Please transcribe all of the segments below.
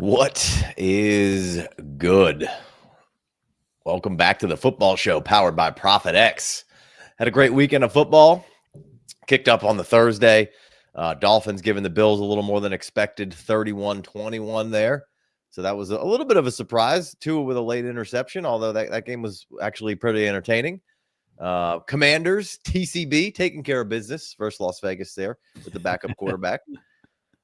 What is good? Welcome back to the football show powered by Profit X. Had a great weekend of football. Kicked up on the Thursday. Dolphins giving the Bills a little more than expected, 31-21 there. So that was a little bit of a surprise. Tua with a late interception, although that game was actually pretty entertaining. Commanders, TCB, taking care of business versus Las Vegas there with the backup quarterback.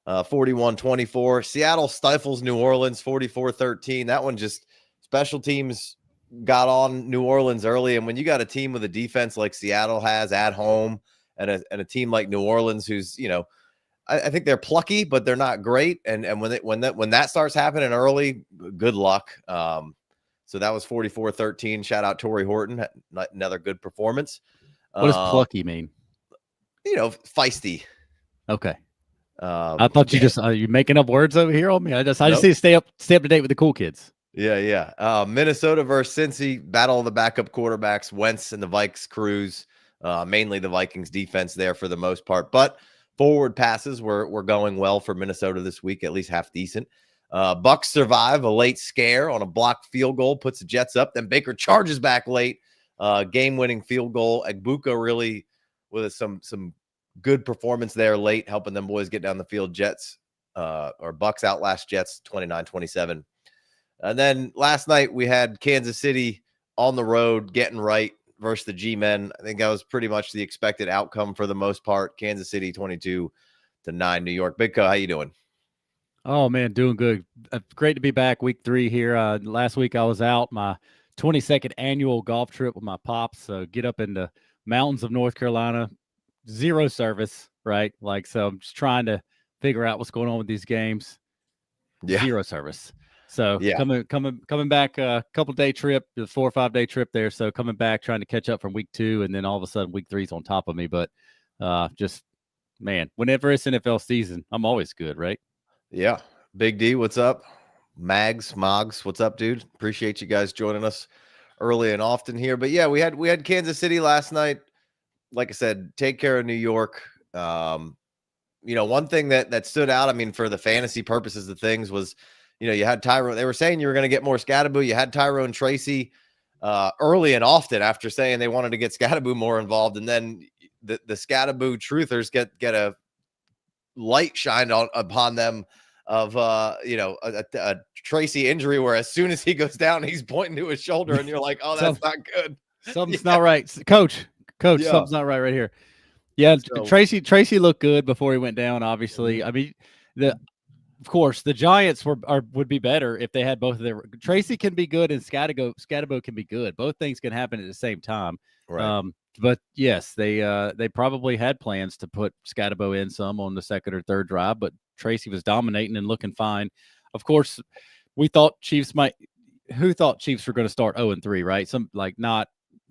41-24. Seattle stifles New Orleans 44-13. That one just special teams got on New Orleans early. And when you got a team with a defense like Seattle has at home and a team like New Orleans, who's, I think they're plucky, but they're not great. And when that starts happening early, good luck. So that was 44-13. Shout out Torrey Horton. Another good performance. What does plucky mean? Feisty. Okay. I thought you making up words over here on me. I just need to stay up to date with the cool kids. Yeah. Minnesota versus Cincy, battle of the backup quarterbacks. Wentz and the Vikes cruise, mainly the Vikings defense there for the most part. But forward passes were going well for Minnesota this week, at least half decent. Bucks survive a late scare on a blocked field goal, puts the Jets up. Then Baker charges back late, game-winning field goal. Egbuka really with some good performance there late, helping them boys get down the field. Bucks outlast Jets 29-27. And then last night we had Kansas City on the road getting right versus the G-Men. I think that was pretty much the expected outcome for the most part. Kansas City 22-9 New York. Big Co, how you doing? Oh man, doing good. Great to be back week 3 here. Last week I was out my 22nd annual golf trip with my pops. So get up in the mountains of North Carolina. Zero service, right? So I'm just trying to figure out what's going on with these games. Yeah. Zero service. So yeah. coming back a couple day trip, the 4 or 5 day trip there. So coming back, trying to catch up from week 2, and then all of a sudden week 3 is on top of me. But whenever it's NFL season, I'm always good, right? Yeah. Big D, what's up? Moggs, what's up, dude? Appreciate you guys joining us early and often here. But yeah, we had Kansas City last night. Like I said, take care of New York. One thing that stood out, I mean, for the fantasy purposes of things was, you had Tyrone. They were saying you were going to get more Scatterboo. You had Tyrone Tracy early and often after saying they wanted to get Scatterboo more involved. And then the Scatterboo truthers get a light shined upon them of, a Tracy injury where as soon as he goes down, he's pointing to his shoulder and you're like, oh, that's not good. Something's not right. Coach, yeah. Something's not right here. Yeah, so, Tracy looked good before he went down, obviously. Mm-hmm. I mean, of course, the Giants would be better if they had both of their. Tracy can be good and Scatterbo can be good. Both things can happen at the same time. Right. But yes, they probably had plans to put Scatterbo in some on the second or third drive, but Tracy was dominating and looking fine. Of course, we thought Chiefs were going to start 0-3, right? Not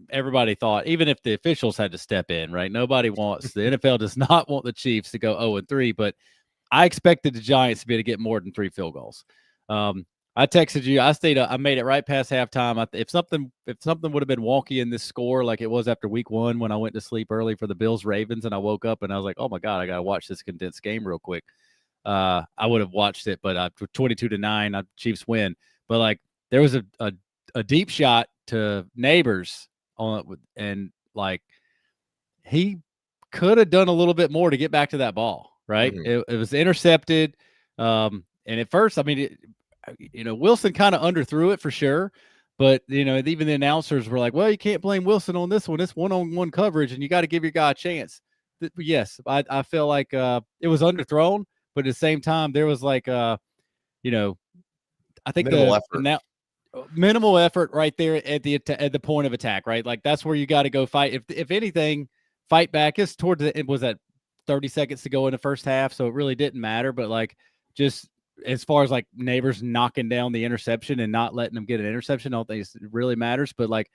everybody thought, even if the officials had to step in, right? Nobody wants the NFL does not want the Chiefs to go 0-3, but I expected the Giants to be able to get more than 3 field goals. I texted you. I made it right past halftime. If something would have been wonky in this score, like it was after week 1 when I went to sleep early for the Bills Ravens, and I woke up and I was like, oh my God, I got to watch this condensed game real quick. I would have watched it, but 22-9, Chiefs win. But there was a deep shot to Nabers and he could have done a little bit more to get back to that ball, right? Mm-hmm. It was intercepted. And at first, I mean, Wilson kind of underthrew it for sure. But, even the announcers were like, well, you can't blame Wilson on this one. It's one-on-one coverage, and you got to give your guy a chance. Yes, I feel like it was underthrown, but at the same time, there was I think minimal effort right there at the point of attack, right? That's where you got to go fight. If anything, fight back. It's towards it was at 30 seconds to go in the first half, so it really didn't matter. But just as far as Nabers knocking down the interception and not letting them get an interception, I don't think it really matters. But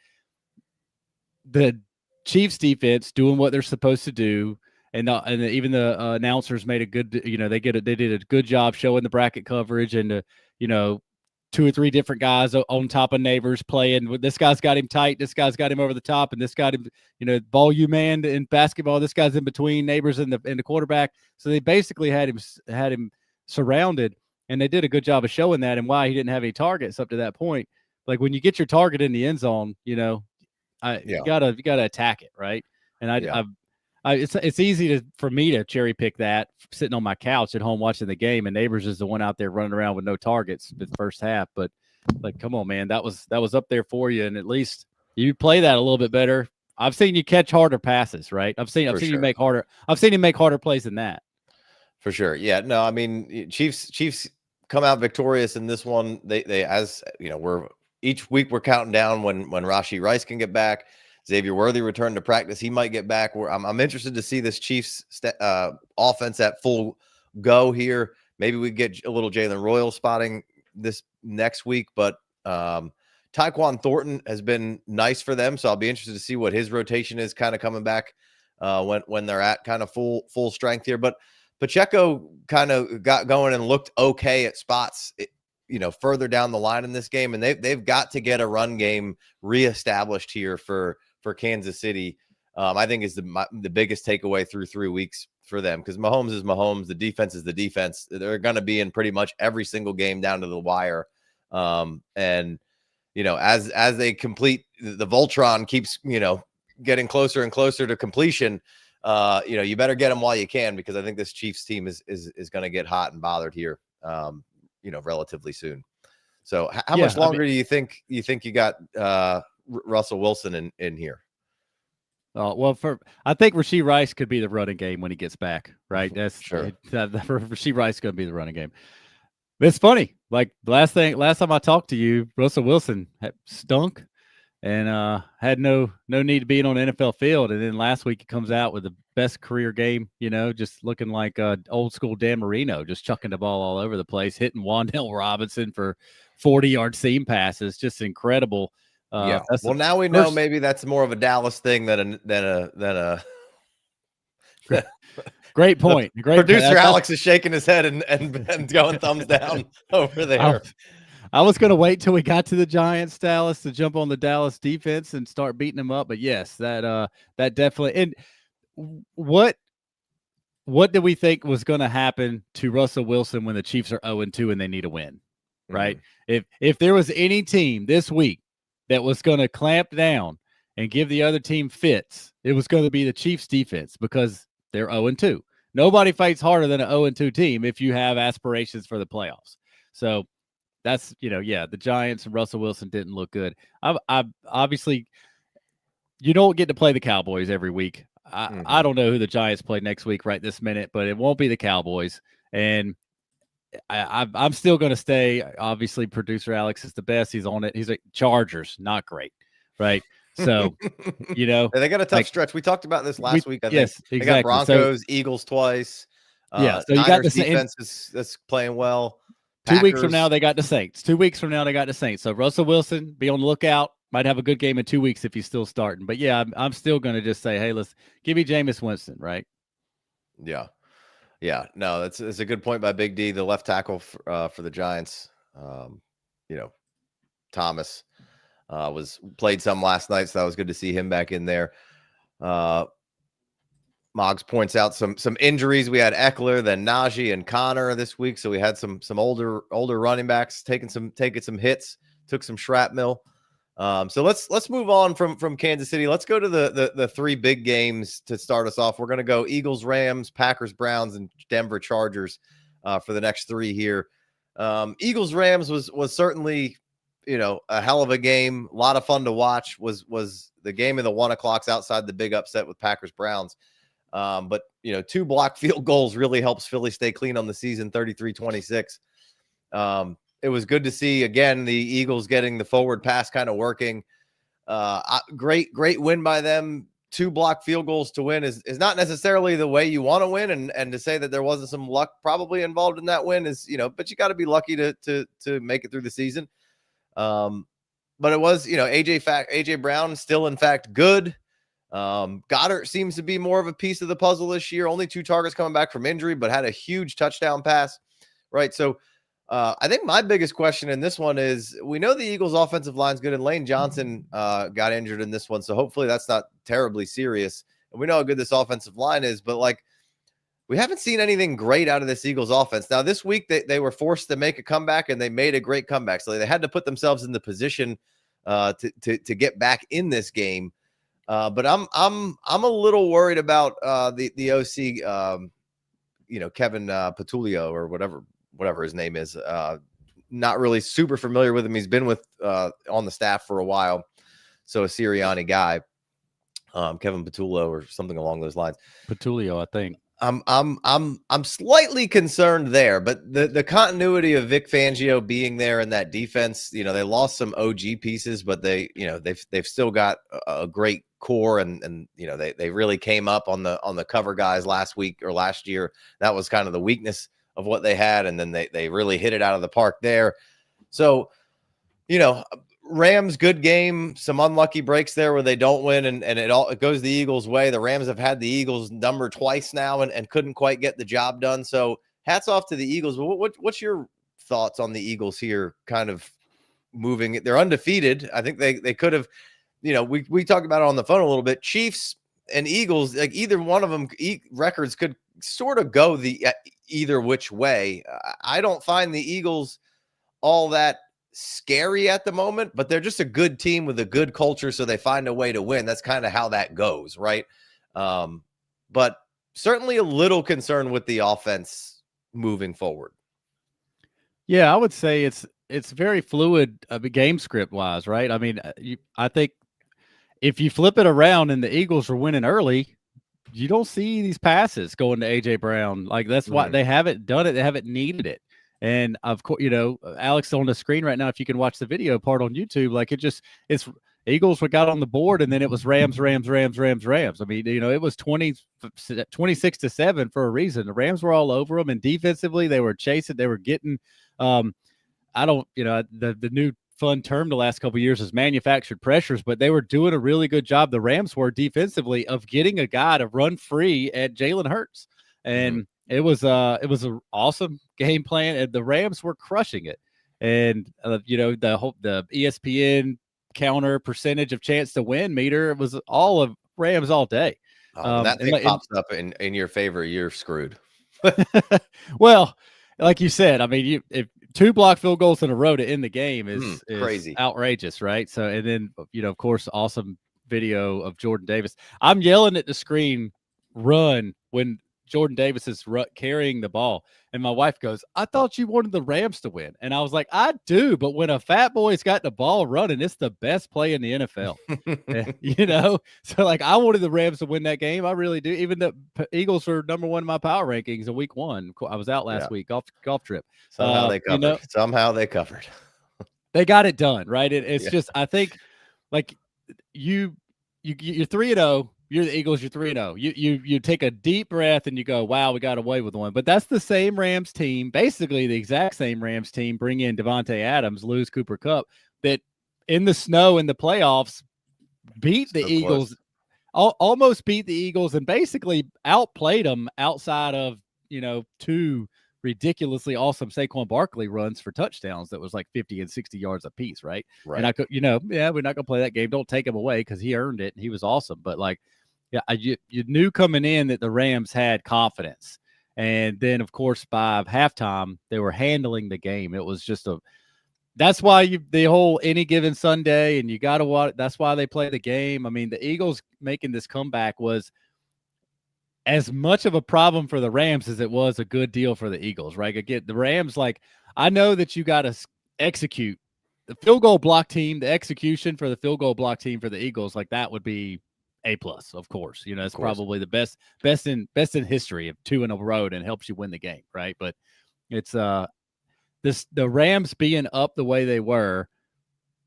the Chiefs defense doing what they're supposed to do. And even the announcers made a good, they did a good job showing the bracket coverage and, 2 or 3 different guys on top of Nabers playing. This guy's got him tight. This guy's got him over the top. And this got him, ball you man in basketball. This guy's in between Nabers and the quarterback. So they basically had him surrounded. and they did a good job of showing that and why he didn't have any targets up to that point. Like when you get your target in the end zone, you gotta attack it, right? And it's easy for me to cherry pick that sitting on my couch at home watching the game, and Nabers is the one out there running around with no targets for the first half. But like, come on, man, that was up there for you, and at least you play that a little bit better. I've seen you catch harder passes, right? I've seen you make harder. I've seen you make harder plays than that. For sure. Yeah. No, I mean, Chiefs come out victorious in this one. They as you know, each week we're counting down when Rashee Rice can get back. Xavier Worthy returned to practice. He might get back. I'm interested to see this Chiefs offense at full go here. Maybe we get a little Jalen Royal spotting this next week, but Tyquan Thornton has been nice for them, so I'll be interested to see what his rotation is kind of coming back when they're at kind of full strength here. But Pacheco kind of got going and looked okay at spots, further down the line in this game, and they've got to get a run game reestablished here for Kansas City. I think is the biggest takeaway through 3 weeks for them, because Mahomes is Mahomes, the defense is the defense. They're going to be in pretty much every single game down to the wire, and as they complete, the Voltron keeps getting closer and closer to completion. You better get them while you can, because I think this Chiefs team is going to get hot and bothered here, relatively soon. So how much longer do you think you got Russell Wilson in here? Well, I think Rashee Rice could be the running game when he gets back, right? That's sure. Rashee Rice going to be the running game. But it's funny. Like last time I talked to you, Russell Wilson stunk and had no need to be on an NFL field. And then last week he comes out with the best career game, just looking like old school Dan Marino, just chucking the ball all over the place, hitting Wan'Dale Robinson for 40-yard seam passes. Just incredible. Yeah. Well, now we know maybe that's more of a Dallas thing than a Great point. Great producer Alex is shaking his head and going thumbs down over there. I was going to wait till we got to the Giants, Dallas, to jump on the Dallas defense and start beating them up. But yes, that definitely. And what did we think was going to happen to Russell Wilson when the Chiefs are 0-2 and they need a win, right? Mm-hmm. If there was any team this week that was going to clamp down and give the other team fits, it was going to be the Chiefs defense, because they're 0-2. Nobody fights harder than an 0-2 team if you have aspirations for the playoffs. So that's, the Giants and Russell Wilson didn't look good. I obviously, you don't get to play the Cowboys every week. I don't know who the Giants play next week right this minute, but it won't be the Cowboys. And I'm still going to stay. Obviously, producer Alex is the best. He's on it. He's like, Chargers, not great, right? So, they got a tough stretch. We talked about this last week. I think. Yes, exactly. They got Broncos, Eagles twice. So you got the defense that's playing well. Packers. 2 weeks from now, they got the Saints. 2 weeks from now, they got the Saints. So Russell Wilson, be on the lookout. Might have a good game in 2 weeks if he's still starting. But yeah, I'm still going to just say, hey, let's give me Jameis Winston, right? Yeah. Yeah, no, that's a good point by Big D, the left tackle for the Giants. Thomas played some last night, so that was good to see him back in there. Moggs points out some injuries. We had Eckler, then Najee and Connor this week, so we had some older running backs taking some hits, took some shrapnel. So let's move on from Kansas City. Let's go to the three big games to start us off. We're going to go Eagles, Rams, Packers, Browns, and Denver Chargers for the next three here. Eagles, Rams was certainly, a hell of a game. A lot of fun to watch. Was the game of the 1 o'clocks outside the big upset with Packers, Browns. But 2 blocked field goals really helps Philly stay clean on the season, 33-26. It was good to see, again, the Eagles getting the forward pass kind of working. Great win by them. 2 blocked field goals to win is not necessarily the way you want to win. And to say that there wasn't some luck probably involved in that win is, but you got to be lucky to make it through the season. But it was, AJ Brown still, in fact, good. Goddard seems to be more of a piece of the puzzle this year. Only 2 targets coming back from injury, but had a huge touchdown pass. Right. So, I think my biggest question in this one is, we know the Eagles offensive line's good, and Lane Johnson got injured in this one. So hopefully that's not terribly serious. And we know how good this offensive line is, but we haven't seen anything great out of this Eagles offense. Now, this week they were forced to make a comeback, and they made a great comeback. So they had to put themselves in the position to get back in this game. But I'm a little worried about the OC, Kevin Patulio or whatever his name is. Not really super familiar with him. He's been with on the staff for a while, so a Sirianni guy, Kevin Patullo or something along those lines. Patulio, I think. I'm slightly concerned there, but the continuity of Vic Fangio being there in that defense, they lost some OG pieces, but they've still got a great core, and they really came up on the cover guys last week or last year. That was kind of the weakness of what they had, and then they really hit it out of the park there. So, Rams, good game, some unlucky breaks there where they don't win, and it goes the Eagles' way. The Rams have had the Eagles number twice now and couldn't quite get the job done. So hats off to the Eagles. What's your thoughts on the Eagles here kind of moving? They're undefeated. I think they could have, we talked about it on the phone a little bit. Chiefs and Eagles, like either one of them records could sort of go either which way. I don't find the Eagles all that scary at the moment, but they're just a good team with a good culture, so they find a way to win. That's kind of how that goes, right? But certainly a little concerned with the offense moving forward. Yeah, I would say it's very fluid, game script wise, right? I mean, I think if you flip it around and the Eagles are winning early, you don't see these passes going to AJ Brown. Like that's why they haven't done it. They haven't needed it. And of course, Alex on the screen right now, if you can watch the video part on YouTube, like it's Eagles got on the board, and then it was Rams. I mean, it was 26-7 for a reason. The Rams were all over them, and defensively they were chasing, they were getting, the new fun term the last couple of years is manufactured pressures, but they were doing a really good job. The Rams were defensively of getting a guy to run free at Jalen Hurts. And it was an awesome game plan, and the Rams were crushing it. And the ESPN counter percentage of chance to win meter was all of Rams all day. That thing pops up in your favor, you're screwed. Well, like you said, I mean, if 2 block field goals in a row to end the game is crazy, outrageous, right? So, and then of course, awesome video of Jordan Davis. I'm yelling at the screen, run, when Jordan Davis is carrying the ball. And my wife goes, I thought you wanted the Rams to win. And I was like, I do. But when a fat boy's got the ball running, it's the best play in the NFL. So like I wanted the Rams to win that game. I really do. Even the Eagles are number 1 in my power rankings in week 1. I was out last week, golf trip. Somehow they covered. Somehow they covered. They got it done, right? It's just, I think like you're 3-0. You're the Eagles, you're 3-0. You take a deep breath and you go, wow, we got away with one. But that's the same Rams team, basically the exact same Rams team, bring in Devontae Adams, lose Cooper Kupp, that in the snow in the playoffs beat the Eagles, almost beat the Eagles, and basically outplayed them outside of, 2 ridiculously awesome Saquon Barkley runs for touchdowns that was like 50 and 60 yards a piece, right? And I could, we're not going to play that game. Don't take him away because he earned it and he was awesome. But like, you knew coming in that the Rams had confidence. And then, of course, by halftime, they were handling the game. It was just that's why the whole any given Sunday, and you got to watch. That's why they play the game. I mean, the Eagles making this comeback was as much of a problem for the Rams as it was a good deal for the Eagles, right? Again, the Rams, like, I know that you got to execute the field goal block team, the execution for the field goal block team for the Eagles, like that would be A+, of course. It's probably the best in history of 2 in a row and helps you win the game, right? But it's the Rams being up the way they were,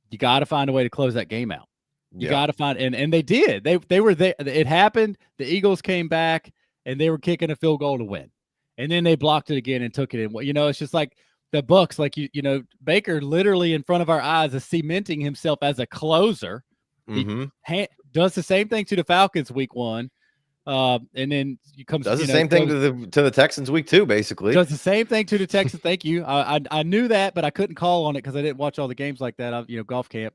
you got to find a way to close that game out. You got to find, and they did. They were there. It happened. The Eagles came back and they were kicking a field goal to win, and then they blocked it again and took it in. It's just like the Bucs. Like Baker literally in front of our eyes is cementing himself as a closer. He does the same thing to the Falcons week 1. And then does the same thing to the Texans week 2, basically. Does the same thing to the Texans. Thank you. I knew that, but I couldn't call on it because I didn't watch all the games like that. Golf camp,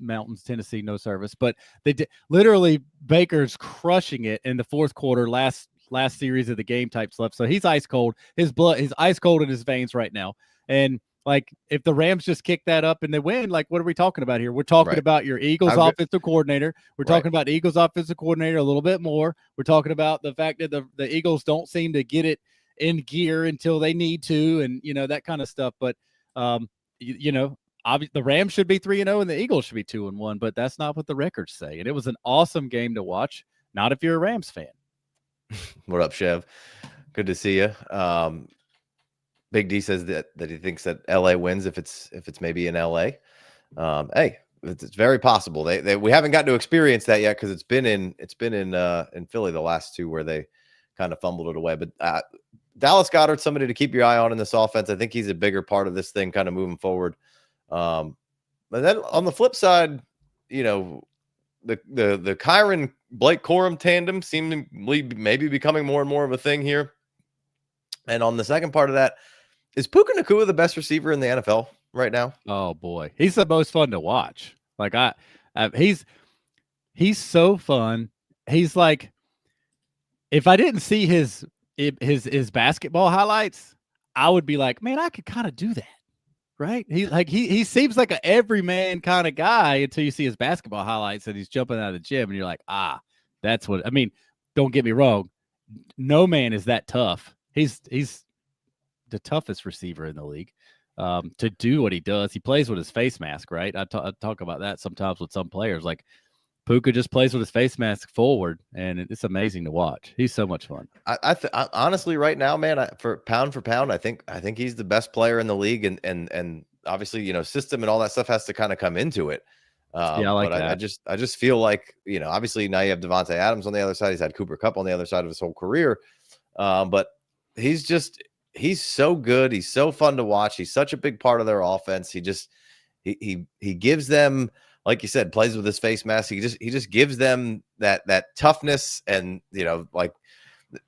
mountains, Tennessee, no service. But they did literally. Baker's crushing it in the fourth quarter, last last series of the game type stuff. So he's ice cold. His blood is ice cold in his veins right now. And like, if the Rams just kick that up and they win, like, what are we talking about here? We're talking Right. about your Eagles offensive coordinator. We're talking about the Eagles offensive coordinator a little bit more. We're talking about the fact that the Eagles don't seem to get it in gear until they need to, and that kind of stuff. But obviously the Rams should be 3-0 and the Eagles should be 2-1, but that's not what the records say. And it was an awesome game to watch. Not if you're a Rams fan. What up, Chev? Good to see you. Big D says that he thinks that LA wins if it's maybe in LA. Hey, it's very possible. We haven't gotten to experience that yet because it's been in Philly the last two where they kind of fumbled it away. But Dallas Goedert's somebody to keep your eye on in this offense. I think he's a bigger part of this thing kind of moving forward. But then on the flip side, the Kyren Blake Corum tandem seemingly maybe becoming more and more of a thing here. And on the second part of that, is Puka Nacua the best receiver in the NFL right now? Oh boy, he's the most fun to watch. Like he's so fun. He's like, if I didn't see his basketball highlights, I would be like, man, I could kind of do that, right? He seems like an everyman kind of guy until you see his basketball highlights and he's jumping out of the gym and you're like, that's what I mean. Don't get me wrong, no man is that tough. He's the toughest receiver in the league to do what he does. He plays with his face mask, right? I talk about that sometimes with some players. Like Puka just plays with his face mask forward, and it's amazing to watch. He's so much fun. I honestly, right now, man, for pound, I think he's the best player in the league, and obviously, system and all that stuff has to kind of come into it. I like that. I just feel like, obviously now you have Devontae Adams on the other side. He's had Cooper Kupp on the other side of his whole career, but he's so good. He's so fun to watch. He's such a big part of their offense. He gives them, like you said, plays with his face mask. He just gives them that toughness and, like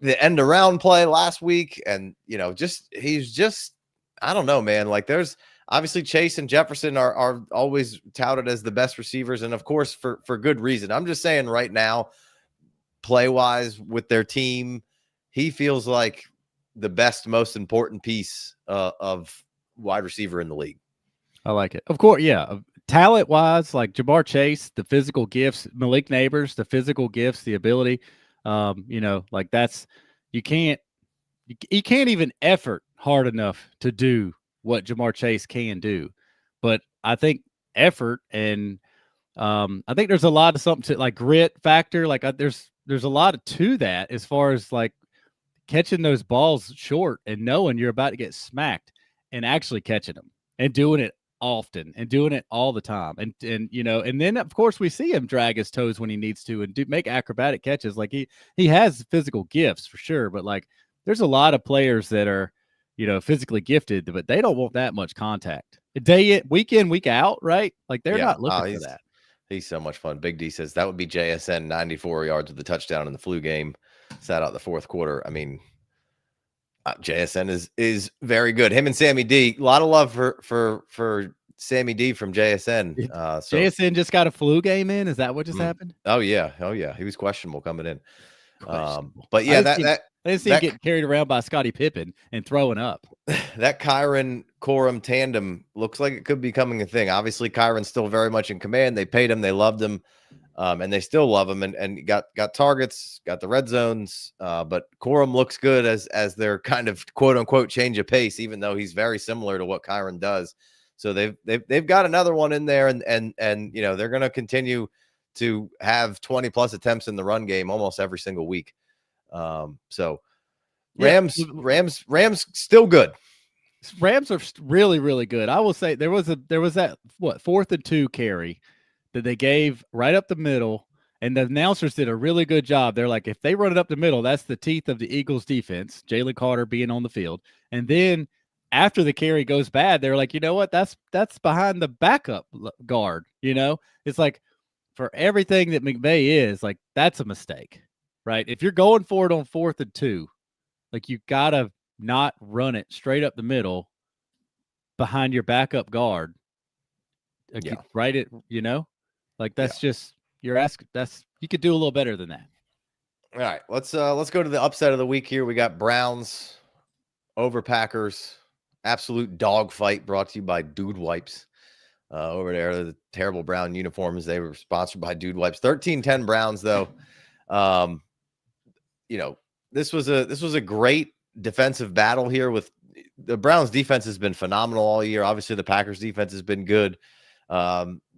the end around play last week. And, he's just, I don't know, man. Like there's obviously Chase and Jefferson are always touted as the best receivers. And of course, for good reason. I'm just saying right now, play wise with their team, he feels like the best, most important piece of wide receiver in the league. I like it. Of course, yeah. Talent wise, like Jamar Chase, the physical gifts, Malik Nabers, the physical gifts, the ability, like that's, you can't even effort hard enough to do what Jamar Chase can do. But I think effort and I think there's a lot of something to like grit factor. Like there's a lot to that as far as like catching those balls short and knowing you're about to get smacked and actually catching them and doing it often and doing it all the time. And then of course we see him drag his toes when he needs to and make acrobatic catches. Like he has physical gifts for sure, but like there's a lot of players that are, physically gifted, but they don't want that much contact week in, week out. Right. Like they're not looking for that. He's so much fun. Big D says that would be JSN 94 yards with the touchdown in the flu game. Sat out the fourth quarter. I mean, JSN is very good. Him and Sammy D. A lot of love for Sammy D from JSN. JSN just got a flu game in. Is that what just happened? Oh yeah. He was questionable coming in. But yeah, I didn't see him getting carried around by Scottie Pippen and throwing up. That Kyren Corum tandem looks like it could be becoming a thing. Obviously, Kyren's still very much in command. They paid him, they loved him, and they still love him. And got targets, got the red zones. But Corum looks good as their kind of quote unquote change of pace, even though he's very similar to what Kyren does. So they've got another one in there, and they're going to continue to have 20 plus attempts in the run game almost every single week. So Rams still good. Rams are really, really good. I will say there was that 4th and 2 carry that they gave right up the middle, and the announcers did a really good job. They're like, if they run it up the middle, that's the teeth of the Eagles defense, Jalen Carter being on the field. And then after the carry goes bad, they're like, you know what? That's behind the backup guard. It's like, for everything that McVay is, like, that's a mistake, right? If you're going for it on 4th and 2, like, you got to not run it straight up the middle behind your backup guard. Right? Like, that's just, you're asking, you could do a little better than that. All right, let's go to the upset of the week here. We got Browns over Packers. Absolute dogfight brought to you by Dude Wipes. Over there, the terrible brown uniforms. They were sponsored by Dude Wipes. 13-10 Browns, though. This was a great defensive battle here. With the Browns defense has been phenomenal all year. Obviously, the Packers defense has been good.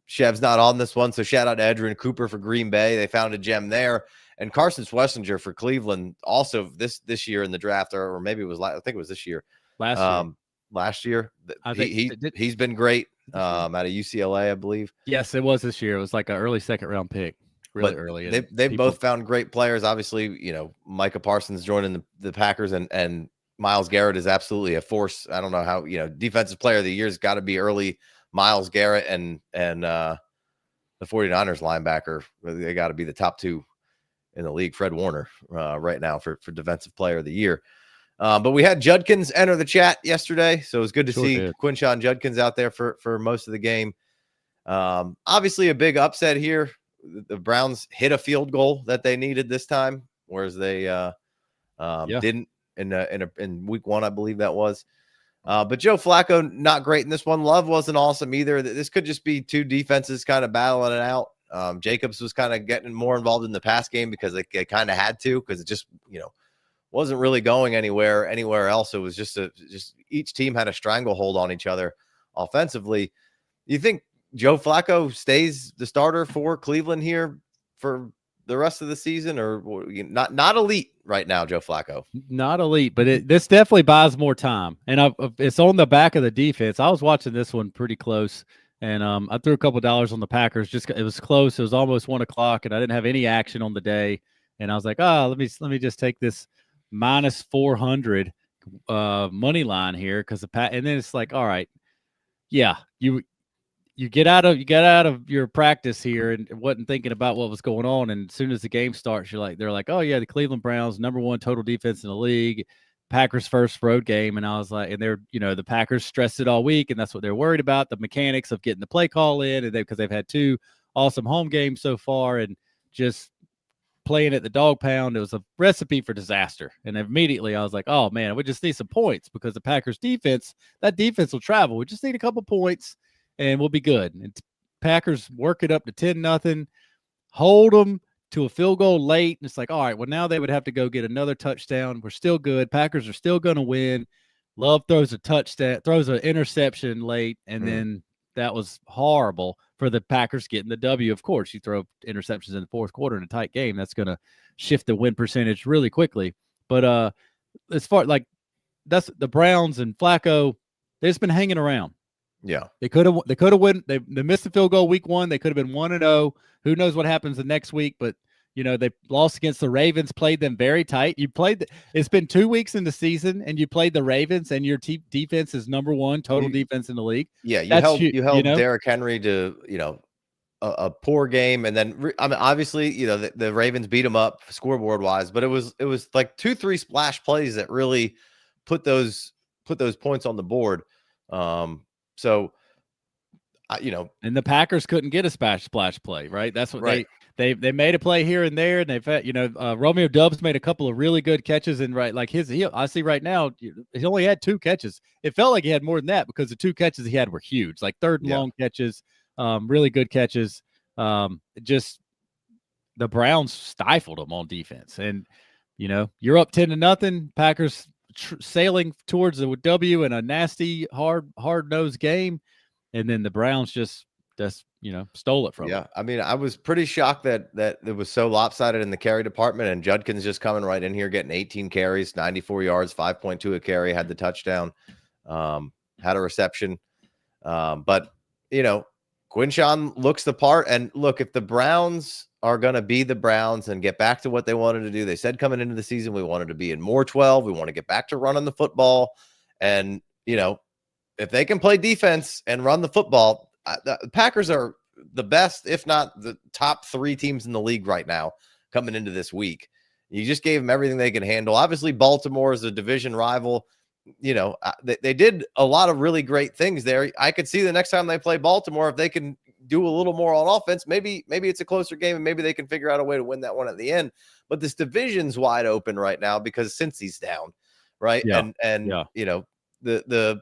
Shev's not on this one, so shout out to Edrin Cooper for Green Bay. They found a gem there. And Carson Schlesinger for Cleveland also this year in the draft, or maybe it was I think it was this year. Last year. He's been great out of UCLA, I believe. Yes, it was this year. It was like an early second round pick, really early. They've both found great players. Obviously, Micah Parsons joining the Packers, and Myles Garrett is absolutely a force. I don't know how, defensive player of the year has got to be early Myles Garrett and the 49ers linebacker. They got to be the top two in the league, Fred Warner, right now for defensive player of the year. But we had Judkins enter the chat yesterday, so it was good to see Quinshon Judkins out there for most of the game. Obviously, a big upset here. The Browns hit a field goal that they needed this time, whereas they didn't in week one, I believe that was. But Joe Flacco, not great in this one. Love wasn't awesome either. This could just be two defenses kind of battling it out. Jacobs was kind of getting more involved in the pass game because they kind of had to, because it just, wasn't really going anywhere else. It was just each team had a stranglehold on each other offensively. You think Joe Flacco stays the starter for Cleveland here for the rest of the season, or not elite right now, Joe Flacco? Not elite, but this definitely buys more time. And it's on the back of the defense. I was watching this one pretty close, and I threw a couple dollars on the Packers. It was close. It was almost 1 o'clock, and I didn't have any action on the day. And I was like, let me just take this minus 400 money line here, because and then it's like, all right, yeah, you get out of your practice here and wasn't thinking about what was going on, and as soon as the game starts, they're like, oh yeah, the Cleveland Browns, #1 total defense in the league, Packers' first road game. And I was like, and they're the Packers stressed it all week, and that's what they're worried about, the mechanics of getting the play call in, and because they've had 2 awesome home games so far, and just playing at the dog pound. It was a recipe for disaster. And immediately I was like, oh man, we just need some points, because the Packers defense will travel. We just need a couple points and we'll be good. And Packers work it up to 10-0, hold them to a field goal late. And it's like, all right, well, now they would have to go get another touchdown. We're still good. Packers are still going to win. Love throws a touchdown, throws an interception late. And then that was horrible for the Packers getting the W. Of course, you throw interceptions in the fourth quarter in a tight game, that's going to shift the win percentage really quickly. But as far that's the Browns and Flacco, they've just been hanging around. Yeah, they could have won. They missed the field goal week 1. They could have been 1-0. Who knows what happens the next week? But they lost against the Ravens, played them very tight. It's been 2 weeks in the season, and you played the Ravens, and your defense is #1 total defense in the league. Yeah, you held Derrick Henry to a poor game, and then obviously the Ravens beat them up scoreboard wise, but it was like 2-3 splash plays that really put those points on the board. So and the Packers couldn't get a splash play, right? That's what they made a play here and there, and they've had, Romeo Doubs made a couple of really good catches, and I see right now he only had 2 catches. It felt like he had more than that, because the 2 catches he had were huge, like third and long catches, really good catches. Just the Browns stifled them on defense, and you're up 10-0. Packers sailing towards the W in a nasty, hard-nosed game, and then the Browns just stole it from them. I mean, I was pretty shocked that it was so lopsided in the carry department, and Judkins just coming right in here, getting 18 carries, 94 yards, 5.2 a carry, had the touchdown, had a reception. But Quinshon looks the part. And look, if the Browns are going to be the Browns and get back to what they wanted to do, they said coming into the season, we wanted to be in more 12. We want to get back to running the football. And, if they can play defense and run the football, the Packers are the best, if not the top 3 teams in the league right now coming into this week. You just gave them everything they can handle. Obviously, Baltimore is a division rival. They did a lot of really great things there. I could see the next time they play Baltimore, if they can do a little more on offense, maybe it's a closer game and maybe they can figure out a way to win that one at the end. But this division's wide open right now because Cincy's down, right? Yeah. And you know, the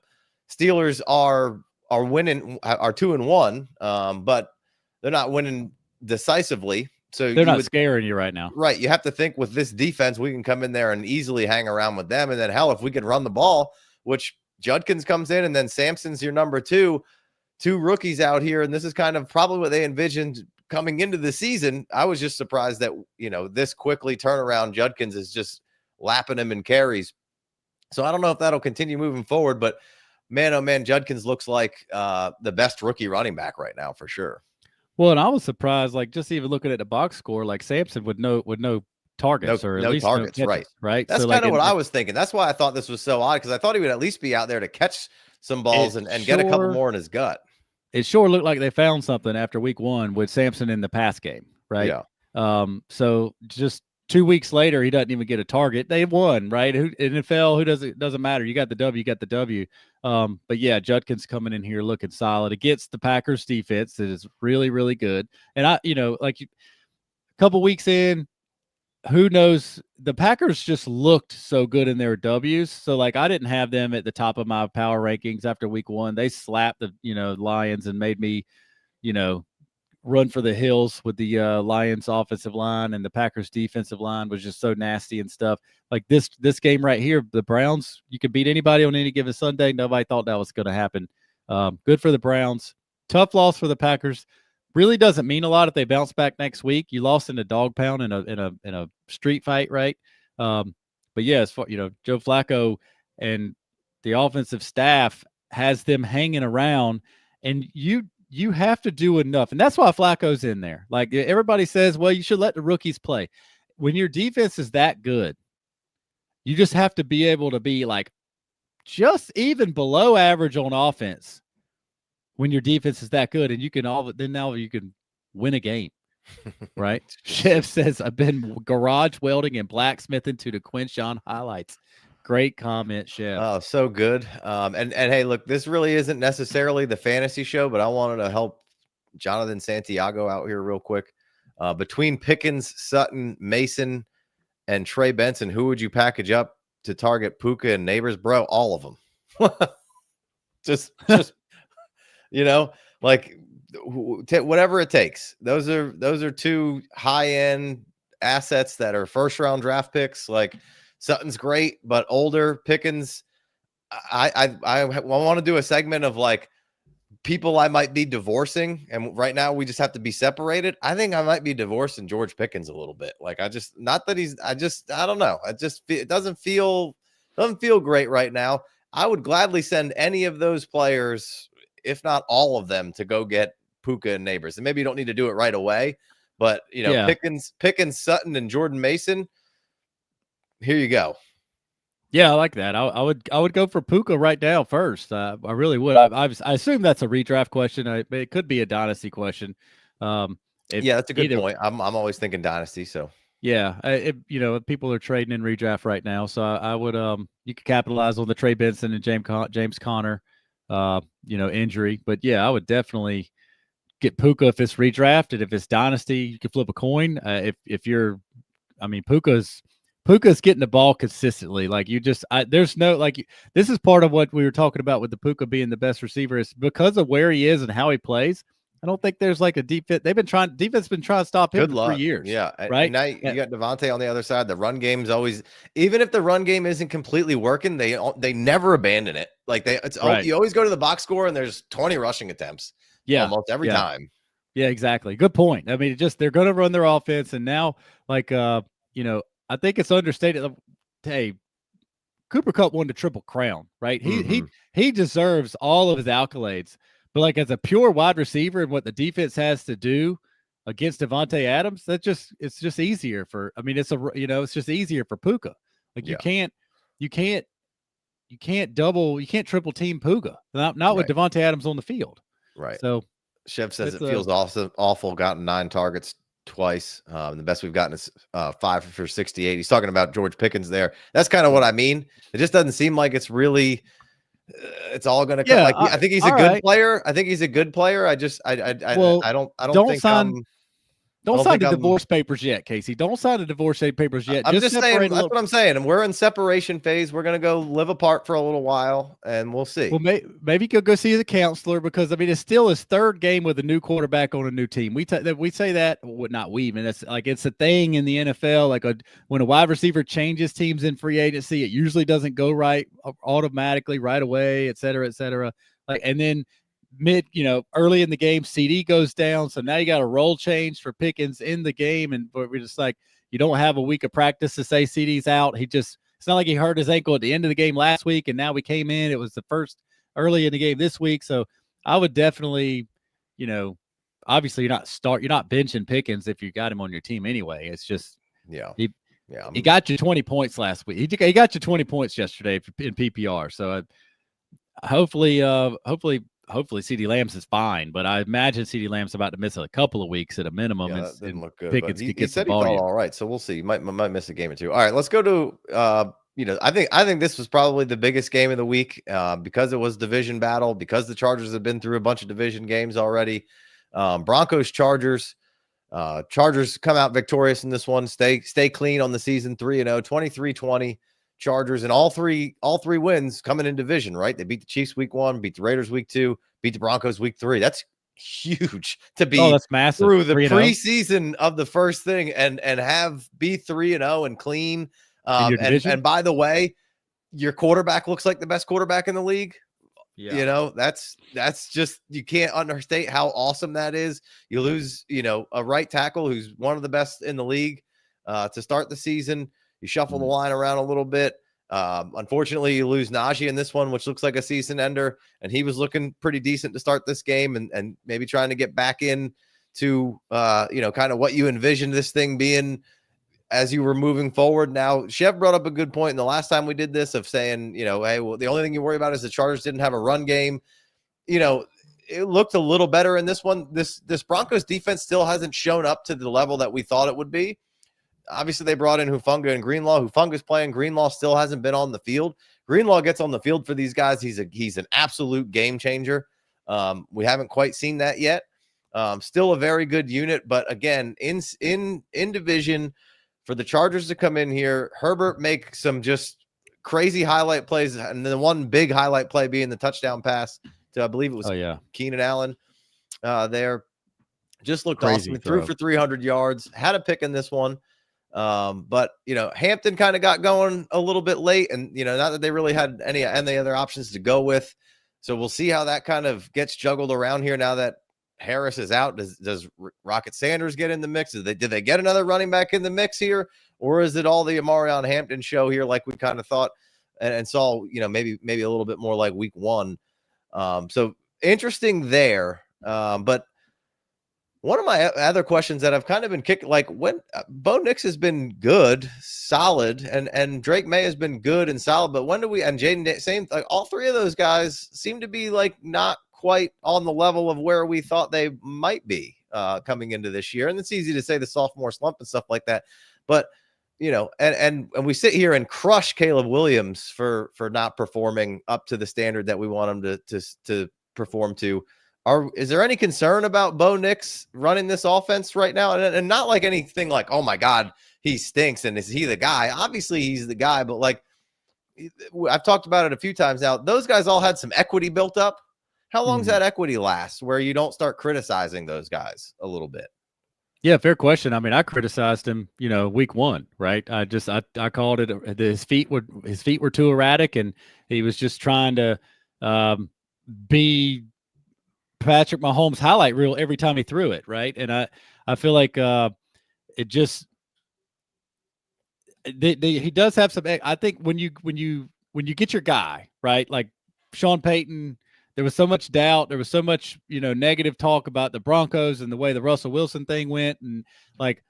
Steelers are winning, are 2-1, but they're not winning decisively. So they're not scaring you right now. Right. You have to think with this defense, we can come in there and easily hang around with them. And then hell, if we could run the ball, which Judkins comes in and then Sampson's your number two rookies out here. And this is kind of probably what they envisioned coming into the season. I was just surprised that, you know, this quickly turnaround, Judkins is just lapping him in carries. So I don't know if that'll continue moving forward, but man, oh man, Judkins looks like the best rookie running back right now for sure. Well, and I was surprised, like just even looking at the box score, like Sampson would know targets or at least targets, no catches, right? That's so kind of what I was thinking. That's why I thought this was so odd, because I thought he would at least be out there to catch some balls and get a couple more in his gut. It sure looked like they found something after week 1 with Sampson in the pass game, right? Yeah. So just 2 weeks later, he doesn't even get a target. They won, right? NFL, doesn't matter. You got the W, but yeah, Judkins coming in here looking solid against the Packers defense that is really, really good. And a couple weeks in, who knows? The Packers just looked so good in their W's. So like, I didn't have them at the top of my power rankings after week 1. They slapped the, Lions and made me, run for the hills with the Lions offensive line, and the Packers defensive line was just so nasty and stuff. Like this game right here, the Browns, you could beat anybody on any given Sunday. Nobody thought that was going to happen. Good for the Browns. Tough loss for the Packers. Really doesn't mean a lot if they bounce back next week. You lost in a dog pound in a street fight, right? But yeah, as far, Joe Flacco and the offensive staff has them hanging around, and you have to do enough. And that's why Flacco's in there. Like everybody says, well, you should let the rookies play. When your defense is that good, you just have to be able to be like just even below average on offense when your defense is that good, and now you can win a game, right? Chef says, I've been garage welding and blacksmithing to the Quinshon highlights. Great comment, Chef. Oh, so good. And hey, look, this really isn't necessarily the fantasy show, but I wanted to help Jonathan Santiago out here real quick. Between Pickens, Sutton, Mason, and Trey Benson, who would you package up to target Puka and Nabers? Bro, all of them. just like whatever it takes. Those are 2 high-end assets that are first-round draft picks. Like Sutton's great, but older. Pickens, I want to do a segment of like people I might be divorcing, and right now we just have to be separated. I think I might be divorcing George Pickens a little bit. Like I don't know. It doesn't feel great right now. I would gladly send any of those players, if not all of them, to go get Puka and Nabers. And maybe you don't need to do it right away, but Pickens, Sutton, and Jordan Mason. Here you go. Yeah, I like that. I would go for Puka right now first. I really would. I assume that's a redraft question. It could be a dynasty question. That's a good point. I'm always thinking dynasty. So yeah, people are trading in redraft right now. So I would you could capitalize on the Trey Benson and James Conner injury. But yeah, I would definitely get Puka if it's redrafted. If it's dynasty, you can flip a coin. Puka's getting the ball consistently. Like there's no this is part of what we were talking about with the Puka being the best receiver is because of where he is and how he plays. I don't think there's like a deep fit. Defense been trying to stop him for 3 years. Yeah. Right. And now you got Devontae on the other side. The run game's always, even if the run game isn't completely working, they never abandon it. Like you always go to the box score and there's 20 rushing attempts. Yeah. Almost every time. Yeah, exactly. Good point. I mean, they're going to run their offense. And now I think it's understated. Hey, Cooper Kupp won the Triple Crown, right? He deserves all of his accolades. But like as a pure wide receiver and what the defense has to do against Devontae Adams, it's just easier for. I mean, it's just easier for Puka. Like you can't triple team Puka. Not with Devontae Adams on the field. Right. So Chef says it feels awful. Gotten 9 targets twice. The best we've gotten is 5 for 68. He's talking about George Pickens there. That's kind of what I mean. It just doesn't seem like it's really it's all going to come. Yeah, Like, I think he's a all good right. player. I think he's a good player. Well, I don't don't think sign I don't don't sign think the I'm. divorce papers yet, Casey. Don't sign the divorce papers yet. I'm Just just saying. separate a That's little. what I'm saying. And we're in separation phase. We're going to go live apart for a little while, and we'll see. Well, maybe you could go see the counselor because I mean it's still his third game with a new quarterback on a new team. We say that, well, not we, man. It's like it's a thing in the NFL. Like when a wide receiver changes teams in free agency, it usually doesn't go right automatically right away, et cetera, et cetera. Like and then early in the game, CD goes down, so now you got a role change for Pickens in the game, and we're just like you don't have a week of practice to say CD's out. It's not like he hurt his ankle at the end of the game last week, and now we came in. It was the first early in the game this week. So I would definitely, obviously you're not benching Pickens if you got him on your team anyway. It's just he got you 20 points last week. He got you 20 points yesterday in PPR. So hopefully CeeDee Lamb's is fine, but I imagine CeeDee Lamb's about to miss a couple of weeks at a minimum. Yeah, that didn't look good. Pickens He said he felt all right, so we'll see. He might miss a game or two. All right, let's go to I think this was probably the biggest game of the week because it was division battle, because the Chargers have been through a bunch of division games already. Broncos Chargers. Chargers come out victorious in this one. Stay clean on the season, 3-0, 23-20. Chargers, and all three wins coming in division, right? They beat the Chiefs week 1, beat the Raiders week 2, beat the Broncos week 3. That's huge to be that's massive. Through the 3-0. preseason of the first thing and be 3-0 and clean. And by the way, your quarterback looks like the best quarterback in the league. Yeah. That's just, you can't understate how awesome that is. You lose, a right tackle who's one of the best in the league to start the season. You shuffle the line around a little bit. Unfortunately, you lose Najee in this one, which looks like a season ender, and he was looking pretty decent to start this game and maybe trying to get back in to, kind of what you envisioned this thing being as you were moving forward. Now, Chev brought up a good point in the last time we did this of saying, hey, well, the only thing you worry about is the Chargers didn't have a run game. It looked a little better in this one. This Broncos defense still hasn't shown up to the level that we thought it would be. Obviously, they brought in Hufanga and Greenlaw. Hufanga's playing. Greenlaw still hasn't been on the field. Greenlaw gets on the field for these guys. He's an absolute game changer. We haven't quite seen that yet. Still a very good unit, but again, in division, for the Chargers to come in here, Herbert make some just crazy highlight plays, and the one big highlight play being the touchdown pass to, I believe it was Keenan Allen there. Just looked crazy awesome. He threw for 300 yards, had a pick in this one. But Hampton kind of got going a little bit late, and not that they really had any other options to go with. So we'll see how that kind of gets juggled around here now that Harris is out. Does Rocket Sanders get in the mix? Did they get another running back in the mix here, or is it all the Omarion Hampton show here, like we kind of thought and saw? Maybe a little bit more like week 1. So interesting there. But one of my other questions that I've kind of been kicking, like when Bo Nix has been good, solid, and Drake May has been good and solid, but when do we, and Jaden, same, like all three of those guys seem to be like not quite on the level of where we thought they might be coming into this year. And it's easy to say the sophomore slump and stuff like that, but and we sit here and crush Caleb Williams for not performing up to the standard that we want him to perform to. Is there any concern about Bo Nix running this offense right now? And not like anything like, oh my God, he stinks and is he the guy? Obviously he's the guy, but like I've talked about it a few times now. Those guys all had some equity built up. How long does that equity last where you don't start criticizing those guys a little bit? Yeah, fair question. I mean, I criticized him, week 1, right? I called it his feet were too erratic, and he was just trying to be Patrick Mahomes highlight reel every time he threw it, right? And I feel like it just he does have some. I think when you get your guy right, like Sean Payton, there was so much doubt, there was so much negative talk about the Broncos and the way the Russell Wilson thing went, and like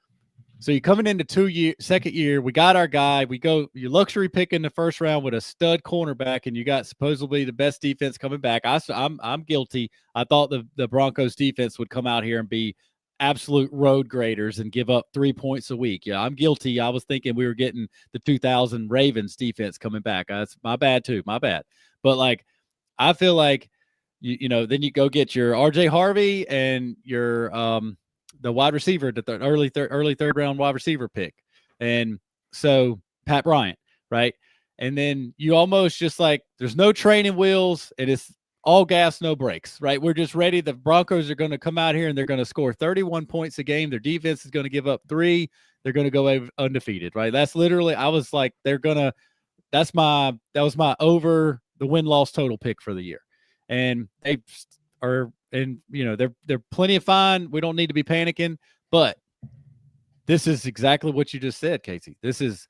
so you're coming into second year, we got our guy, we go your luxury pick in the first round with a stud cornerback, and you got supposedly the best defense coming back. I'm guilty. I thought the Broncos defense would come out here and be absolute road graders and give up 3 points a week. Yeah, I'm guilty. I was thinking we were getting the 2000 Ravens defense coming back. That's my bad too. My bad. But like I feel like then you go get your RJ Harvey and your the wide receiver, the early third round wide receiver pick, and so Pat Bryant, right? And then you almost just like there's no training wheels, and it's all gas, no brakes, right? We're just ready. The Broncos are going to come out here and they're going to score 31 points a game. Their defense is going to give up 3. They're going to go undefeated, right? That's literally, I was like, that was my over the win-loss total pick for the year. And they are, and they're plenty of fine. We don't need to be panicking, but this is exactly what you just said, Casey. This is,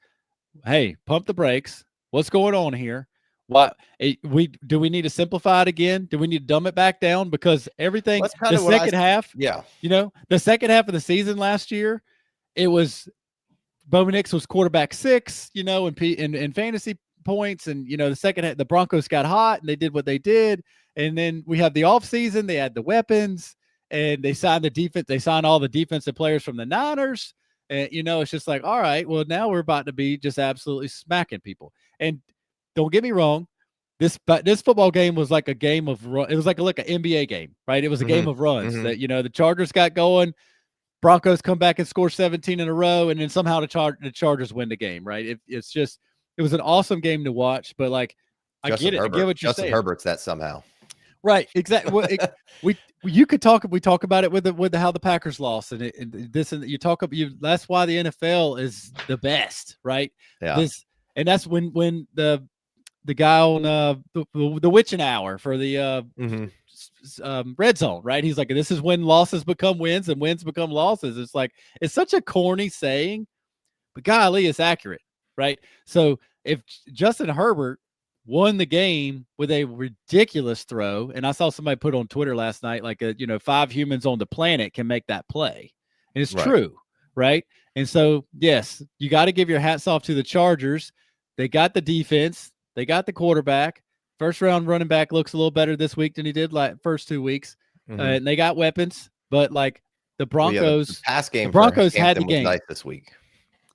hey, pump the brakes. What's going on here? What do we need to simplify it again? Do we need to dumb it back down? Because everything, the second half, the second half of the season last year, it was Bo Nix was quarterback 6, in fantasy points, and the second half, the Broncos got hot and they did what they did, and then we have the offseason, they had the weapons, and they signed the defense. They signed all the defensive players from the Niners, and it's just like, all right, well now we're about to be just absolutely smacking people. And don't get me wrong, this football game was like a game of run. It was like an NBA game, right? It was a game of runs that the Chargers got going. Broncos come back and score 17 in a row, and then somehow the Chargers win the game, right? It was an awesome game to watch, but like I get it. I get what you're saying. Justin Herbert's that somehow. Right, exactly. Well, we talk about it with how the Packers lost, and you talk about that's why the NFL is the best, right? Yeah. That's when the guy on the witching hour for the red zone, right? He's like, this is when losses become wins and wins become losses. It's like, it's such a corny saying, but golly, it's accurate, right? So if Justin Herbert won the game with a ridiculous throw, and I saw somebody put on Twitter last night, like 5 humans on the planet can make that play, and it's true, right? And so yes, you got to give your hats off to the Chargers. They got the defense, they got the quarterback. First round running back looks a little better this week than he did like first 2 weeks, and they got weapons. But like the Broncos, the pass game, the Broncos had the game nice this week.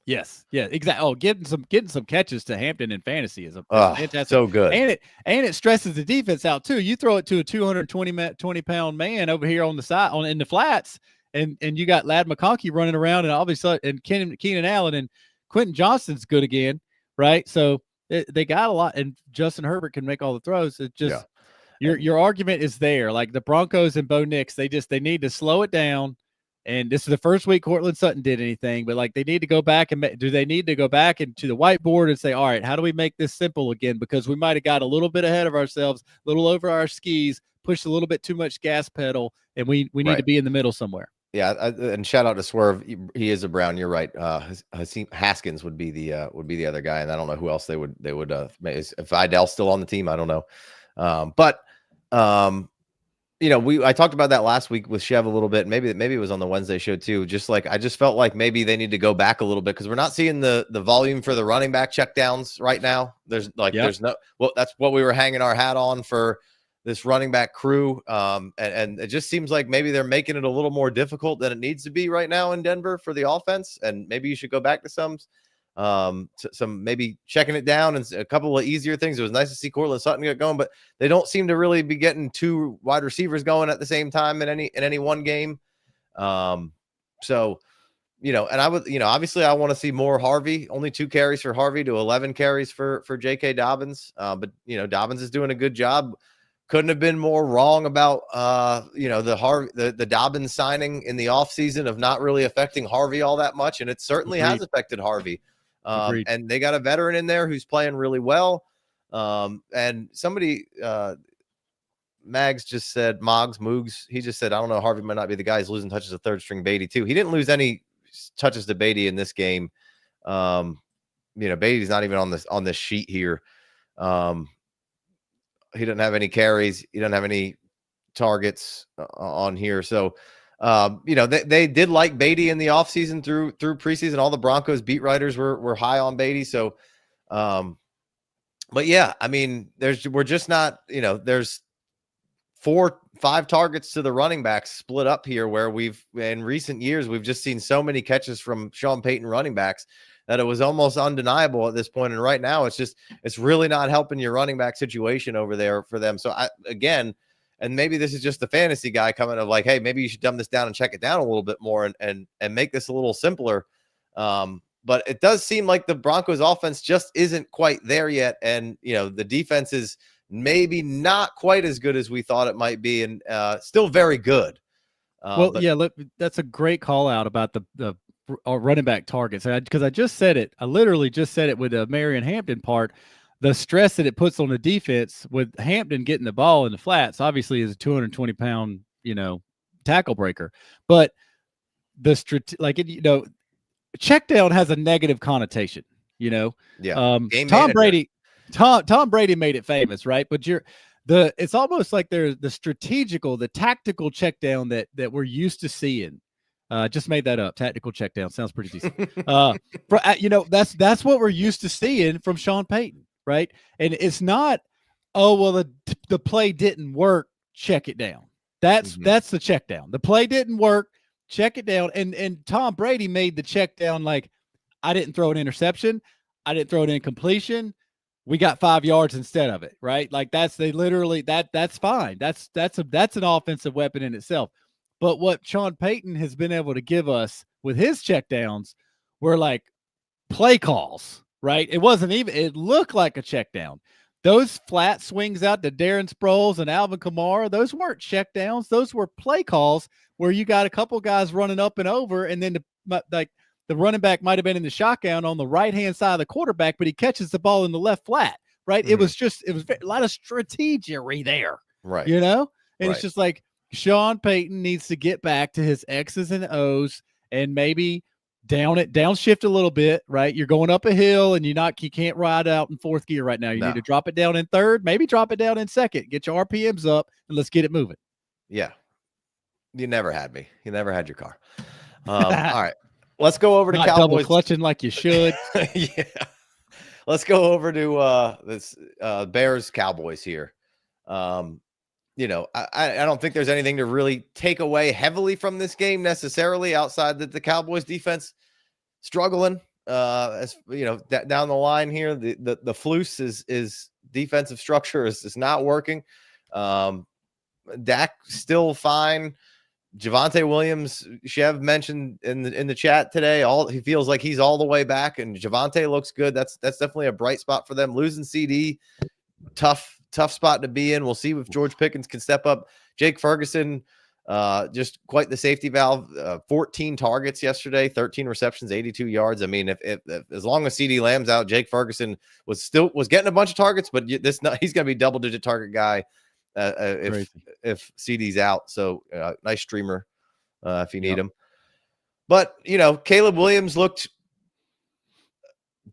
Yes, yeah, exactly. Oh, getting some catches to Hampton in fantasy is fantastic. So good, and it stresses the defense out too. You throw it to a 220-pound man over here on the side in the flats, and you got Ladd McConkey running around, and obviously and Keenan Allen and Quentin Johnston's good again, right? So they got a lot, and Justin Herbert can make all the throws. It just your argument is there. Like the Broncos and Bo Nix, they need to slow it down. And this is the first week Cortland Sutton did anything, but like they need to go back and do they need to go back into the whiteboard and say, all right, how do we make this simple again? Because we might have got a little bit ahead of ourselves, a little over our skis, pushed a little bit too much gas pedal, and we need to be in the middle somewhere. Yeah, and shout out to Swerve. He is a Brown. You're right. Haskins would be the other guy, and I don't know who else they would. If Idell's still on the team, I don't know. I talked about that last week with Chev a little bit. Maybe it was on the Wednesday show too. Just like I just felt like maybe they need to go back a little bit because we're not seeing the volume for the running back checkdowns right now. There's no. Well, that's what we were hanging our hat on for this running back crew. And it just seems like maybe they're making it a little more difficult than it needs to be right now in Denver for the offense. And maybe you should go back to some maybe checking it down and a couple of easier things. It was nice to see Cortland Sutton get going, but they don't seem to really be getting 2 wide receivers going at the same time in any one game. And I would, obviously I want to see more Harvey, only 2 carries for Harvey to 11 carries for J.K. Dobbins. But Dobbins is doing a good job. Couldn't have been more wrong about, the Dobbins signing in the offseason of not really affecting Harvey all that much. And it certainly has affected Harvey. And they got a veteran in there who's playing really well. And somebody, Moogs, he just said, I don't know, Harvey might not be the guy who's losing touches to third string Beatty too. He didn't lose any touches to Beatty in this game. Beatty's not even on this sheet here. He doesn't have any carries. He doesn't have any targets on here. So, they did like Beatty in the offseason through preseason. All the Broncos beat writers were high on Beatty. So, but yeah, I mean, we're just not, there's 4-5 targets to the running backs split up here where in recent years, we've just seen so many catches from Sean Payton running backs that it was almost undeniable at this point. And right now it's really not helping your running back situation over there for them. So and maybe this is just the fantasy guy coming of like, hey, maybe you should dumb this down and check it down a little bit more and make this a little simpler. But it does seem like the Broncos offense just isn't quite there yet. And, the defense is maybe not quite as good as we thought it might be, and still very good. Look, that's a great call out about the running back targets. Because I just said it. I literally just said it with the Omarion Hampton part. The stress that it puts on the defense with Hampton getting the ball in the flats, obviously, is a 220-pound, tackle breaker. But check down has a negative connotation, Yeah. Tom Brady made it famous, right? But it's almost like there's the tactical check down that we're used to seeing. Just made that up. Tactical check down sounds pretty decent. That's what we're used to seeing from Sean Payton, right? And it's not, the play didn't work, check it down. That's the check down. The play didn't work, check it down. And Tom Brady made the check down like, I didn't throw an interception, I didn't throw an incompletion, we got 5 yards instead of it, right? Like that's fine. That's an offensive weapon in itself. But what Sean Payton has been able to give us with his checkdowns were like play calls, right? It looked like a check down. Those flat swings out to Darren Sproles and Alvin Kamara, those weren't checkdowns. Those were play calls where you got a couple guys running up and over, and then the running back might have been in the shotgun on the right-hand side of the quarterback, but he catches the ball in the left flat, right? Mm-hmm. It was a lot of strategery there, right? And It's just like Sean Payton needs to get back to his X's and O's and maybe downshift a little bit, right? You're going up a hill and you can't ride out in fourth gear right now. You need to drop it down in third, maybe drop it down in second, get your RPMs up, and let's get it moving. Yeah. You never had me. You never had your car. All right. Let's go over to Cowboys. Double clutching like you should. Yeah. Let's go over to this Bears Cowboys here. I don't think there's anything to really take away heavily from this game necessarily, outside that the Cowboys defense struggling. As down the line here, the flus is defensive structure is not working. Dak still fine. Javonte Williams, Chev mentioned in the chat today, he feels like he's all the way back, and Javonte looks good. That's definitely a bright spot for them. Losing CD, tough spot to be in. We'll see if George Pickens can step up. Jake Ferguson, just quite the safety valve. 14 targets yesterday, 13 receptions, 82 yards. I mean, if as long as CD Lamb's out, Jake Ferguson was getting a bunch of targets, but he's going to be double-digit target guy. If CD's out. So nice streamer if you need him. But, Caleb Williams looked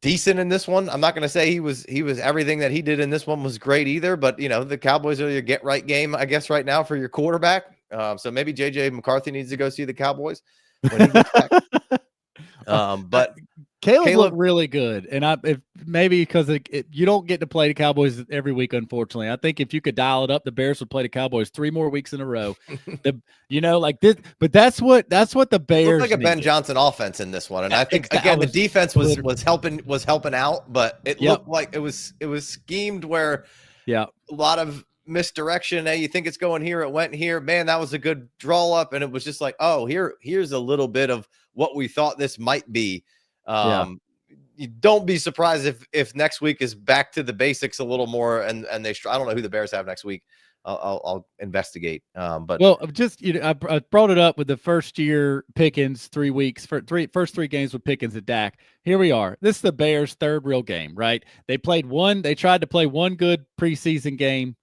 decent in this one. I'm not going to say he was everything that he did in this one was great either, but the Cowboys are your get right game, I guess, right now for your quarterback. So maybe JJ McCarthy needs to go see the Cowboys when he gets back. But Caleb looked really good, and maybe because you don't get to play the Cowboys every week, unfortunately. I think if you could dial it up, the Bears would play the Cowboys 3 more weeks in a row. Like this, but that's what the Bears looked like a Ben Johnson offense in this one, and I think again the defense was helping out, but it looked like it was schemed where a lot of misdirection. Hey, you think it's going here, it went here. Man, that was a good draw up, and it was just like, oh, here's a little bit of what we thought this might be. You don't be surprised if next week is back to the basics a little more, and I don't know who the Bears have next week. I'll investigate. But I brought it up with the first year Pickens 3 weeks for first 3 games with Pickens and Dak. Here we are. This is the Bears' third real game, right? They tried to play one good preseason game,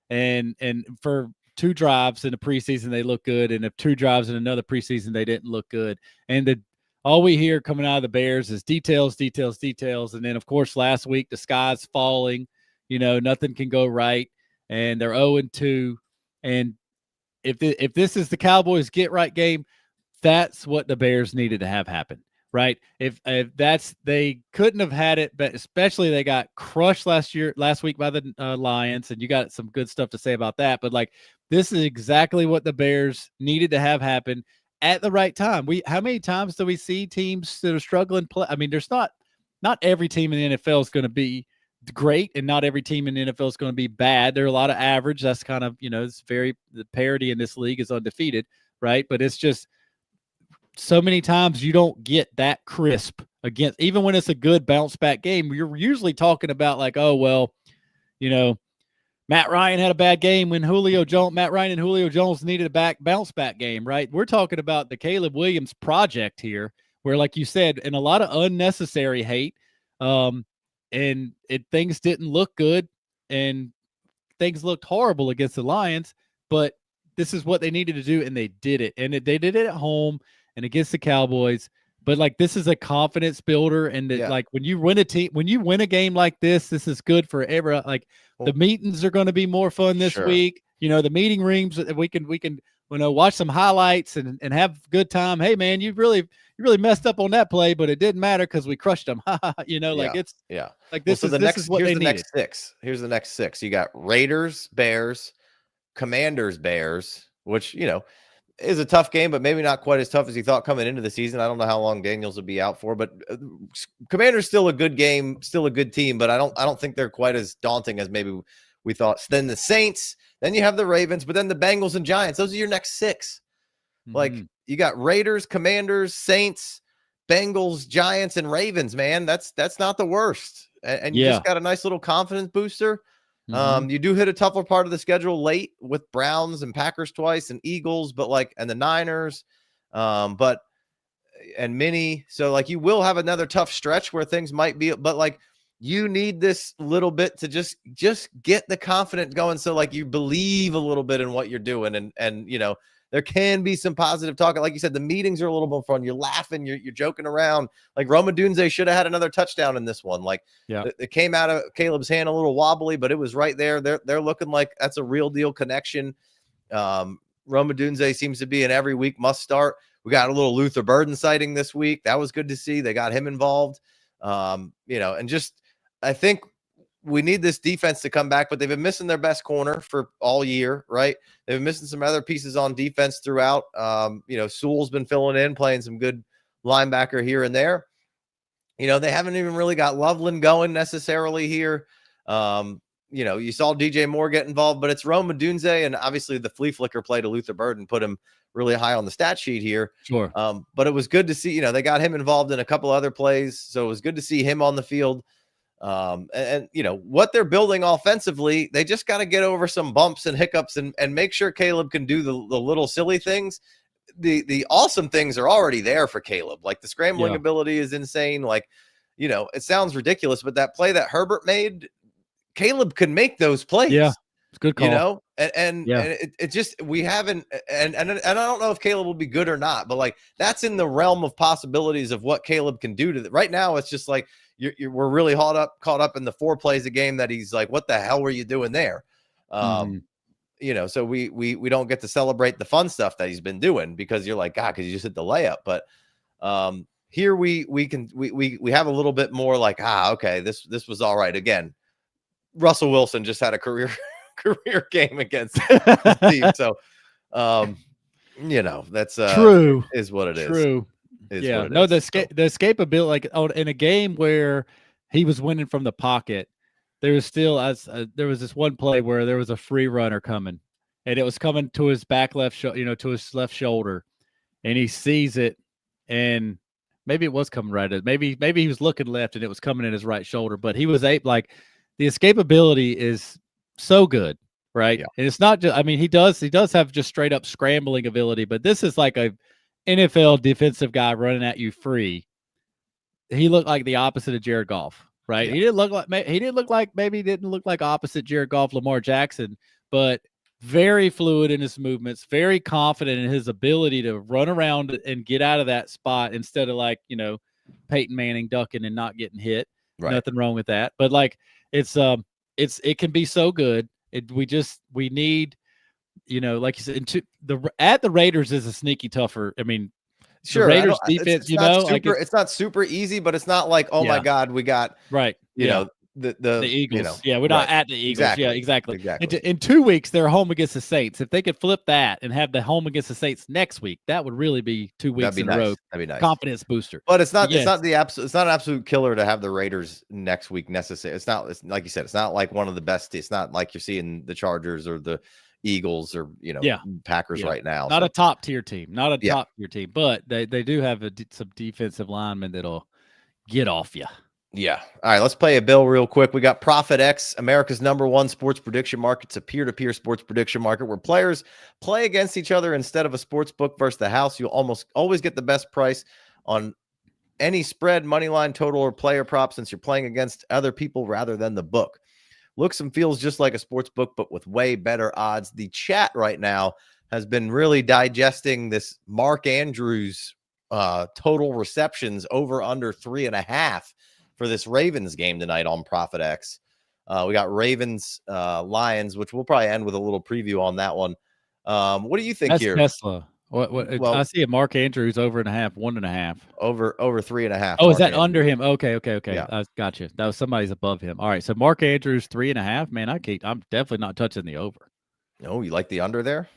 and for 2 drives in the preseason they look good, and if 2 drives in another preseason they didn't look good. And all we hear coming out of the Bears is details. And then, of course, last week, the sky's falling. Nothing can go right. And they're 0-2. And if this is the Cowboys get-right game, that's what the Bears needed to have happen, right? If they couldn't have had it, but especially they got crushed last week by the Lions, and you got some good stuff to say about that. But, this is exactly what the Bears needed to have happen at the right time. How many times do we see teams that are struggling play? I mean, there's not not every team in the NFL is going to be great, and not every team in the NFL is going to be bad. There are a lot of average. That's kind of, it's the parity in this league is undefeated, right? But it's just so many times you don't get that crisp against, even when it's a good bounce back game. You're usually talking about like, oh, well, Matt Ryan had a bad game when Matt Ryan and Julio Jones needed a bounce back game, right? We're talking about the Caleb Williams project here, where, like you said, and a lot of unnecessary hate, and things didn't look good, and things looked horrible against the Lions, but this is what they needed to do, and they did it. And they did it at home and against the Cowboys. But like, this is a confidence builder, and like when you win a game like this is good for everyone. Like, the meetings are going to be more fun this week. The meeting rooms, we can watch some highlights and have a good time. Hey man, you really messed up on that play, but it didn't matter because we crushed them. Like this is what they needed. Next six. Here's the next six. You got Raiders, Bears, Commanders, Bears, which is a tough game, but maybe not quite as tough as you thought coming into the season. I don't know how long Daniels will be out for, but Commanders still a good game, still a good team, but I don't think they're quite as daunting as maybe we thought. Then the Saints, then you have the Ravens, but then the Bengals and Giants. Those are your next six. Mm-hmm. Like, you got Raiders, Commanders, Saints, Bengals, Giants, and Ravens, man. That's not the worst. And you just got a nice little confidence booster. Mm-hmm. You do hit a tougher part of the schedule late with Browns and Packers twice and Eagles, and the Niners, and Mini. So like, you will have another tough stretch where things might be, but like, you need this little bit to just get the confidence going. So like, you believe a little bit in what you're doing, and there can be some positive talk. Like you said, the meetings are a little more fun. You're laughing, you're joking around. Like, Roma Dunze should have had another touchdown in this one. Like, it came out of Caleb's hand a little wobbly, but it was right there. They're looking like that's a real deal connection. Roma Dunze seems to be an every week must start. We got a little Luther Burden sighting this week. That was good to see. They got him involved. And just, I think we need this defense to come back, but they've been missing their best corner for all year, right? They've been missing some other pieces on defense throughout. Sewell's been filling in, playing some good linebacker here and there. They haven't even really got Loveland going necessarily here. You saw DJ Moore get involved, but it's Roma Dunze, and obviously the flea flicker play to Luther Burden put him really high on the stat sheet here. Sure. But it was good to see, they got him involved in a couple other plays, so it was good to see him on the field. What they're building offensively, they just got to get over some bumps and hiccups and make sure Caleb can do the little silly things. The awesome things are already there for Caleb. Like, the scrambling ability is insane. Like, it sounds ridiculous, but that play that Herbert made, Caleb can make those plays. Yeah. It's good call. And it just, we haven't, and I don't know if Caleb will be good or not, but like, that's in the realm of possibilities of what Caleb can do to right now. It's just like, we're really caught up in the 4 plays a game that he's like, what the hell were you doing there? So we don't get to celebrate the fun stuff that he's been doing, because you're like, God, because you just hit the layup. But here we have a little bit more like, okay, this was all right. Again, Russell Wilson just had a career game against the team. So that's true, is what it is. True. The escapability, like, in a game where he was winning from the pocket, there was still there was this one play where there was a free runner coming, and it was coming to his to his left shoulder, and he sees it, and maybe it was coming right at maybe he was looking left and it was coming in his right shoulder, but he was like, the escapability is so good, right? Yeah. And it's not just, he does have just straight up scrambling ability, but this is like a NFL defensive guy running at you free. He looked like the opposite of Jared Goff, right? Yeah. He didn't look like opposite Jared Goff, Lamar Jackson, but very fluid in his movements, very confident in his ability to run around and get out of that spot instead of like, Peyton Manning ducking and not getting hit. Right. Nothing wrong with that. But like, it can be so good. We need, like you said, at the Raiders is a sneaky tougher. Sure, the Raiders defense, it's not super easy, but it's not like, oh my God, we got right. the Eagles. Yeah, we're not at the Eagles. Exactly. Yeah, exactly. Exactly. In 2 weeks, they're home against the Saints. If they could flip that and have the home against the Saints next week, that would really be 2 weeks That'd be in nice. a row. That'd be nice. Confidence booster. But it's not. Yes. It's not the absolute. It's not an absolute killer to have the Raiders next week. Necessary. It's not. It's like you said. It's not like one of the best. It's not like you're seeing the Chargers or the Eagles or Packers right now. Not a top tier team. Not a top tier team. But they do have some defensive linemen that'll get off you. Yeah. All right. Let's play a bill real quick. We got Profit X, America's #1 sports prediction market. It's a peer-to-peer sports prediction market where players play against each other instead of a sports book versus the house. You'll almost always get the best price on any spread, money line, total, or player prop since you're playing against other people rather than the book. Looks and feels just like a sports book, but with way better odds. The chat right now has been really digesting this Mark Andrews total receptions over under 3.5 for this Ravens game tonight on Profit X. We got Ravens Lions, which we'll probably end with a little preview on that one. What do you think here? Tesla. Well, I see a Mark Andrews over 1.5. Over 3.5. Oh, is that under him? Okay. Yeah. I got you. That was somebody's above him. All right. So Mark Andrews 3.5. Man, I'm definitely not touching the over. No, you like the under there?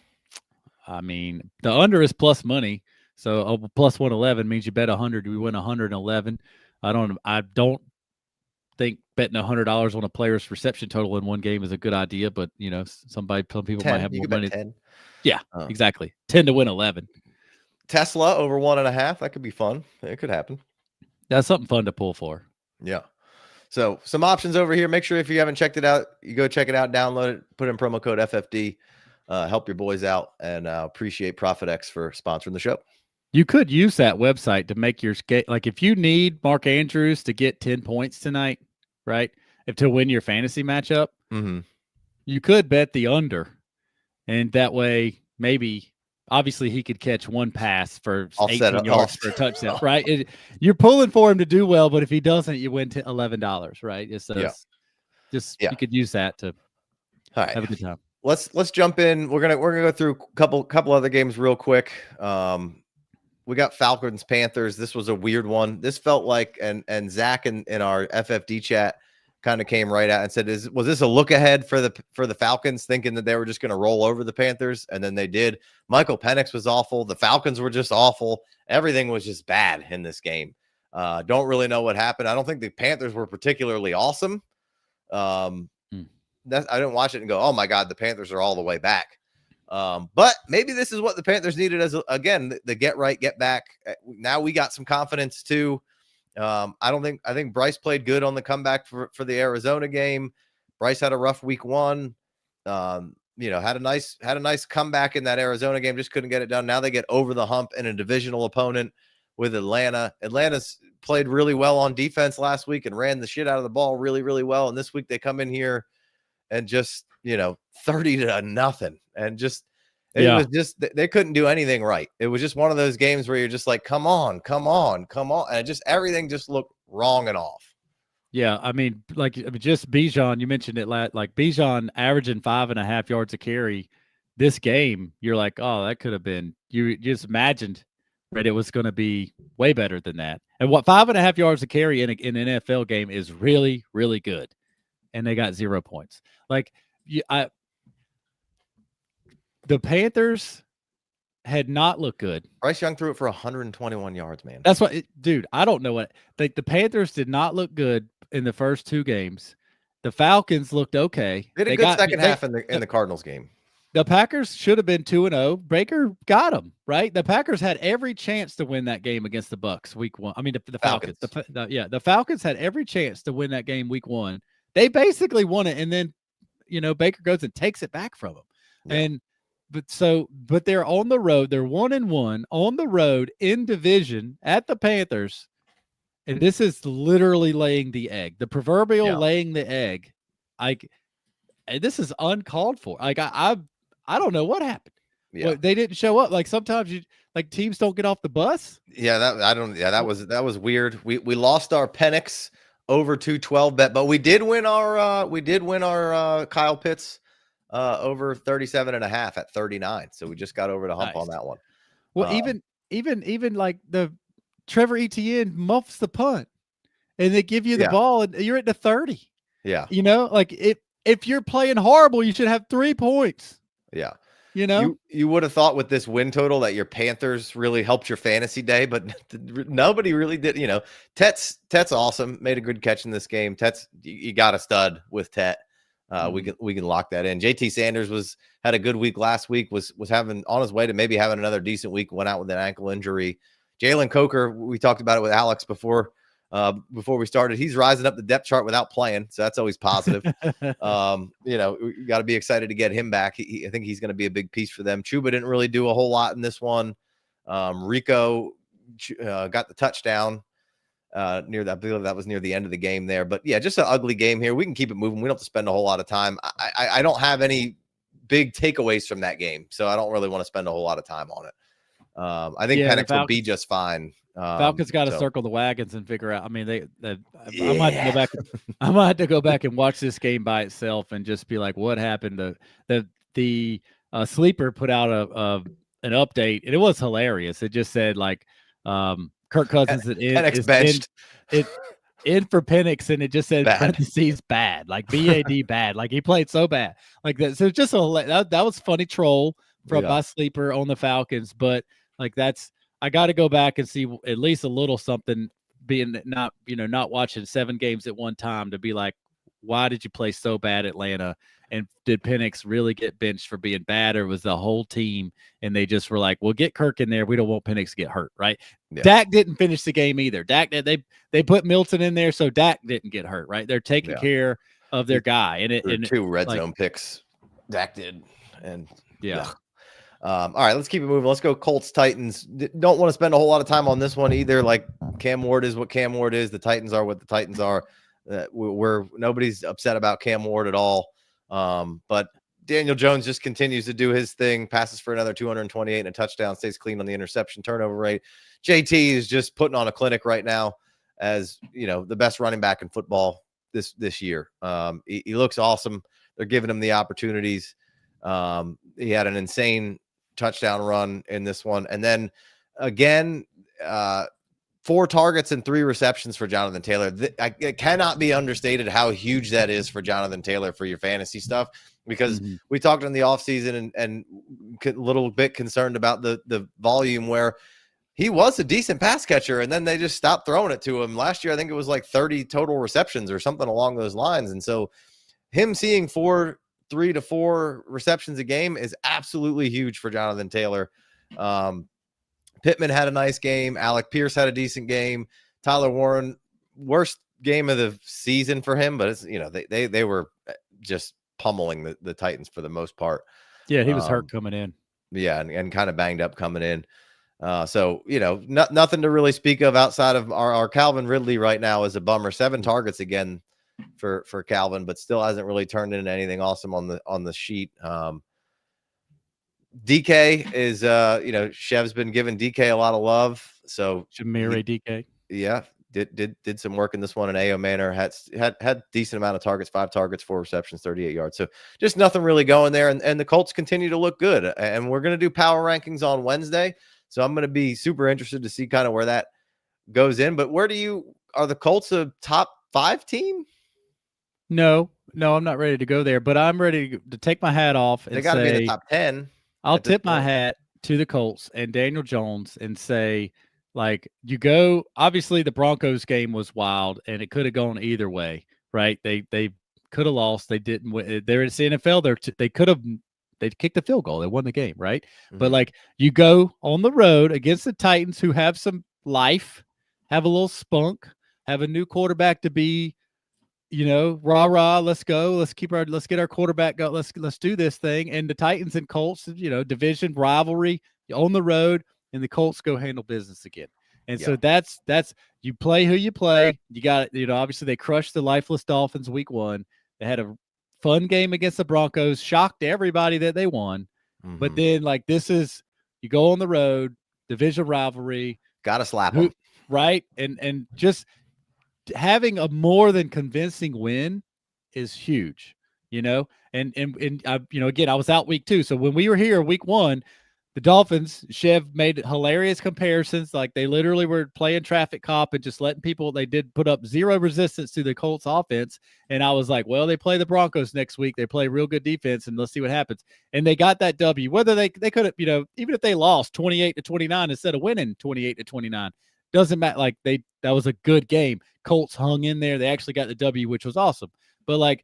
I mean, the under is plus money. So plus 111 means you bet 100, we win 111. I don't think betting $100 on a player's reception total in one game is a good idea, but some people 10. might have more money. 10. Yeah, exactly. 10 to win 11. Tesla over 1.5. That could be fun. It could happen. That's something fun to pull for. Yeah. So some options over here. Make sure if you haven't checked it out, you go check it out, download it, put in promo code FFD, help your boys out, and appreciate ProfitX for sponsoring the show. You could use that website to make your skate. Like if you need Mark Andrews to get 10 points tonight, right? To win your fantasy matchup, you could bet the under. And that way, maybe, obviously, he could catch one pass for 18 yards for a touchdown, right? You're pulling for him to do well, but if he doesn't, you win $11, right? You could use that to have a good time. Let's jump in. We're gonna go through a couple other games real quick. We got Falcons Panthers. This was a weird one. This felt like, and Zach in our FFD chat kind of came right out and said, was this a look ahead for the Falcons, thinking that they were just going to roll over the Panthers? And then they did. Michael Penix was awful. The Falcons were just awful. Everything was just bad in this game. Don't really know what happened. I don't think the Panthers were particularly awesome. I didn't watch it and go, oh my God, the Panthers are all the way back. But maybe this is what the Panthers needed as again, the get right, get back. Now we got some confidence too. I think Bryce played good on the comeback for the Arizona game. Bryce had a rough week 1. Had a nice comeback in that Arizona game, just couldn't get it done. Now they get over the hump in a divisional opponent with Atlanta. Atlanta's played really well on defense last week and ran the shit out of the ball really, really well. And this week they come in here and just, 30-0 and just, was just, they couldn't do anything right. It was just one of those games where you're just like, come on. And everything just looked wrong and off. Yeah. I mean, just Bijan, you mentioned it like Bijan averaging 5.5 yards a carry this game. You're like, oh, that could have been, you just imagined that it was going to be way better than that. And what 5.5 yards a carry in an NFL game is really, really good. And they got 0 points. The Panthers had not looked good. Bryce Young threw it for 121 yards, man. That's what, dude. I don't know what the Panthers did not look good in the first 2 games. The Falcons looked okay. They had a good second half in the Cardinals game. The Packers should have been 2-0. Baker got them right. The Packers had every chance to win that game against the Bucs week 1. I mean, the Falcons. The Falcons had every chance to win that game week 1. They basically won it, and then Baker goes and takes it back from them. Yeah. But they're on the road. They're 1-1 on the road in division at the Panthers. And this is literally laying the egg, the proverbial laying the egg. This is uncalled for. I don't know what happened. Yeah. They didn't show up. Like sometimes teams don't get off the bus. Yeah, that was weird. We lost our Penix over 212 bet, but we did win our Kyle Pitts over 37.5 at 39. So we just got over the hump on that one. Well, even like the Trevor Etienne muffs the punt and they give you the ball and you're at the 30. Yeah. Like if you're playing horrible, you should have 3 points. Yeah. You would have thought with this win total that your Panthers really helped your fantasy day, but nobody really did. Tet's awesome. Made a good catch in this game. Tet's, you got a stud with Tet. We can lock that in. JT Sanders had a good week last week. Was having on his way to maybe having another decent week. Went out with an ankle injury. Jalen Coker, we talked about it with Alex before we started. He's rising up the depth chart without playing, so that's always positive. You got to be excited to get him back. I think he's going to be a big piece for them. Chuba didn't really do a whole lot in this one. Rico got the touchdown I believe that was near the end of the game there. But yeah, just an ugly game here. We can keep it moving. We don't have to spend a whole lot of time. I don't have any big takeaways from that game, so I don't really want to spend a whole lot of time on it. I think Penix will be just fine. Falcons got to circle the wagons and figure out. I mean, I might have to go back. I might have to go back and watch this game by itself and just be like, what happened? The sleeper put out an update, and it was hilarious. It just said like Kirk Cousins Penix benched. In for Penix, and it just said bad. Parentheses bad, like BAD bad, like he played so bad like that. So just that was funny troll from my sleeper on the Falcons, but like I got to go back and see at least a little something, being not watching 7 games at one time to be like, why did you play so bad, Atlanta? And did Penix really get benched for being bad, or was the whole team and they just were like, well, get Kirk in there. We don't want Penix to get hurt, right? Yeah. Dak didn't finish the game either. Dak, they put Milton in there, so Dak didn't get hurt, right? They're taking care of their guy. And 2 red zone picks Dak did. And all right, let's keep it moving. Let's go Colts Titans. Don't want to spend a whole lot of time on this one either. Like, Cam Ward is what Cam Ward is. The Titans are what the Titans are. Nobody's upset about Cam Ward at all. But Daniel Jones just continues to do his thing, passes for another 228 and a touchdown, stays clean on the interception turnover rate. JT is just putting on a clinic right now as, the best running back in football this year. He looks awesome. They're giving him the opportunities. He had an insane touchdown run in this one. And then again, 4 targets and 3 receptions for Jonathan Taylor. It cannot be understated how huge that is for Jonathan Taylor for your fantasy stuff, because we talked in the offseason and a little bit concerned about the volume, where he was a decent pass catcher and then they just stopped throwing it to him. Last year, I think it was like 30 total receptions or something along those lines. And so him seeing 3 to 4 receptions a game is absolutely huge for Jonathan Taylor. Pittman had a nice game. Alec Pierce had a decent game. Tyler Warren, worst game of the season for him, but it's, they were just pummeling the Titans for the most part. Yeah, he was hurt coming in. Yeah, and kind of banged up coming in. So, nothing to really speak of outside of our Calvin Ridley right now is a bummer. 7 targets again for Calvin, but still hasn't really turned into anything awesome on the sheet. DK is Chev's been giving DK a lot of love. So Jamiri DK. Yeah, did some work in this one. And A.O. Manor had decent amount of targets, 5 targets, 4 receptions, 38 yards. So just nothing really going there. And the Colts continue to look good. And we're going to do power rankings on Wednesday. So I'm going to be super interested to see kind of where that goes in. But are the Colts a top 5 team? No, I'm not ready to go there, but I'm ready to take my hat off. And they got to be in the top 10. I'll tip my hat to the Colts and Daniel Jones and say, like, obviously the Broncos game was wild and it could have gone either way, right? They could have lost. They didn't win. They're in the NFL. They kicked the field goal. They won the game, right? But like, you go on the road against the Titans, who have some life, have a little spunk, have a new quarterback to be, rah, let's go. Let's get our quarterback go. Let's do this thing. And the Titans and Colts, division rivalry on the road, and the Colts go handle business again. And so that's you play who you play. You got it. Obviously they crushed the lifeless Dolphins week 1. They had a fun game against the Broncos, shocked everybody that they won. But then you go on the road, division rivalry. Got to slap them. Right. And just having a more than convincing win is huge, and again, I was out week 2. So when we were here week 1, the Dolphins, Chev made hilarious comparisons. Like they literally were playing traffic cop and just letting people, they did put up zero resistance to the Colts offense. And I was like, well, they play the Broncos next week. They play real good defense and let's see what happens. And they got that W, whether they could have, even if they lost 28-29 instead of winning 28-29, doesn't matter. Like that was a good game. Colts hung in there. They actually got the W, which was awesome. But like,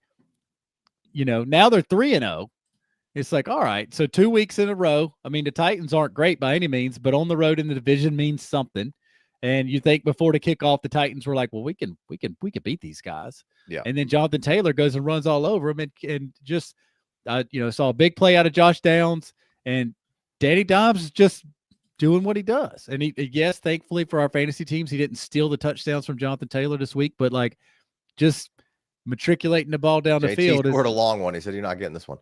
now they're 3-0. It's like, all right, so 2 weeks in a row. I mean, the Titans aren't great by any means, but on the road in the division means something. And you think before the kickoff, the Titans were like, well, we can beat these guys. Yeah. And then Jonathan Taylor goes and runs all over them and just, saw a big play out of Josh Downs, and Danny Dimes is just doing what he does. And yes, thankfully for our fantasy teams, he didn't steal the touchdowns from Jonathan Taylor this week, but like just matriculating the ball down the field. He scored a long one. He said, you're not getting this one.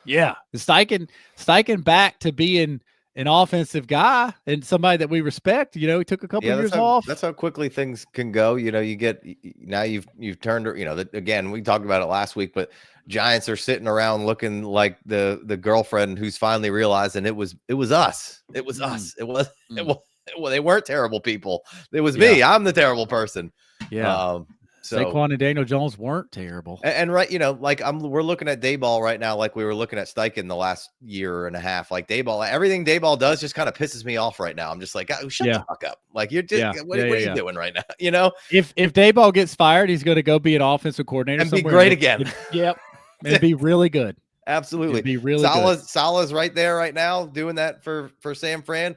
Yeah, Steichen back to being an offensive guy and somebody that we respect. He took a couple of years off. That's how quickly things can go. You get now you've turned. Again, we talked about it last week, but Giants are sitting around looking like the girlfriend who's finally realizing it was us. It was us. It was. They weren't terrible people. It was me. I'm the terrible person. Yeah. So Saquon and Daniel Jones weren't terrible. And right, we're looking at Dayball right now, like we were looking at Steichen the last year and a half. Like Dayball, everything Dayball does just kind of pisses me off right now. I'm just like, shut the fuck up. Like you're just, what are you doing right now? If Dayball gets fired, he's going to go be an offensive coordinator and be great again. And be really good. Absolutely. It'd be really good. Salah's right there right now doing that for San Fran.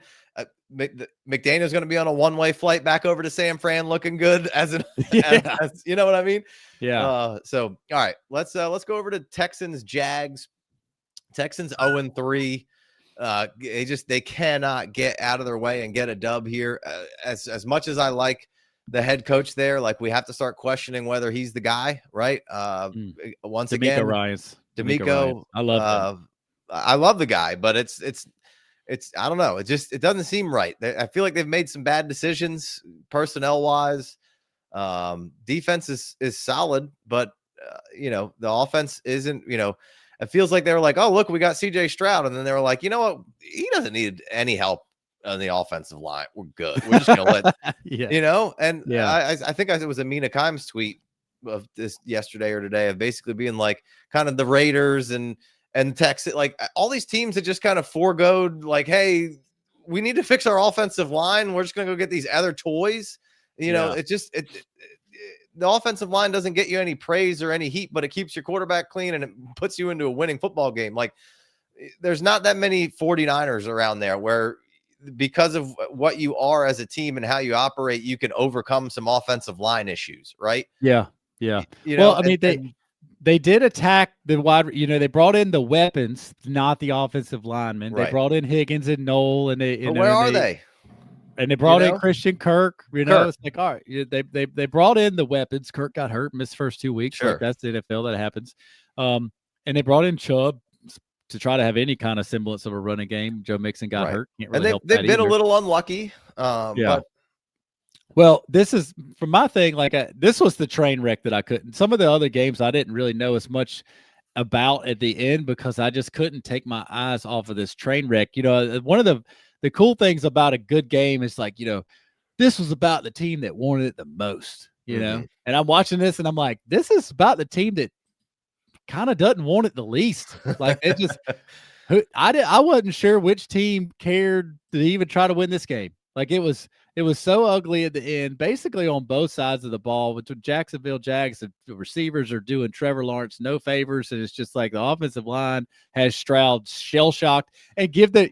McDaniel's going to be on a one-way flight back over to San Fran, looking good as you know what I mean? Yeah. So all right, let's go over to Texans Jags. Texans 0-3. They cannot get out of their way and get a dub here. As much as I like the head coach there, like we have to start questioning whether he's the guy, right? Once again, DeMeco. I love him. I love the guy, but it's I don't know. It doesn't seem right. I feel like they've made some bad decisions personnel wise. Defense is solid, but the offense isn't, it feels like they were like, oh, look, we got CJ Stroud. And then they were like, you know what? He doesn't need any help on the offensive line. We're good. We're just going to let, I think it was Amina Kimes tweet of this yesterday or today of basically being like kind of the Raiders and Texas, like all these teams that just kind of foregoed, like, hey, we need to fix our offensive line. We're just going to go get these other toys. The offensive line doesn't get you any praise or any heat, but it keeps your quarterback clean and it puts you into a winning football game. Like there's not that many 49ers around there where because of what you are as a team and how you operate, you can overcome some offensive line issues. Right. Yeah. Yeah. They did attack the wide, they brought in the weapons, not the offensive linemen. Right. They brought in Higgins and Noel, and where are they? And they brought in Christian Kirk. It's like, all right, they brought in the weapons. Kirk got hurt, missed the first 2 weeks. Sure. Like that's the NFL, that happens. And they brought in Chubb to try to have any kind of semblance of a running game. Joe Mixon got hurt. Can't really help they've been a little unlucky. But well, this is from my thing. Like this was the train wreck that I couldn't. Some of the other games I didn't really know as much about at the end because I just couldn't take my eyes off of this train wreck. One of the cool things about a good game is like this was about the team that wanted it the most. And I'm watching this and I'm like, this is about the team that kind of doesn't want it the least. Like it just, I wasn't sure which team cared to even try to win this game. Like it was so ugly at the end, basically on both sides of the ball. With Jacksonville Jags, the receivers are doing Trevor Lawrence no favors, and it's just like the offensive line has Stroud shell shocked. And give the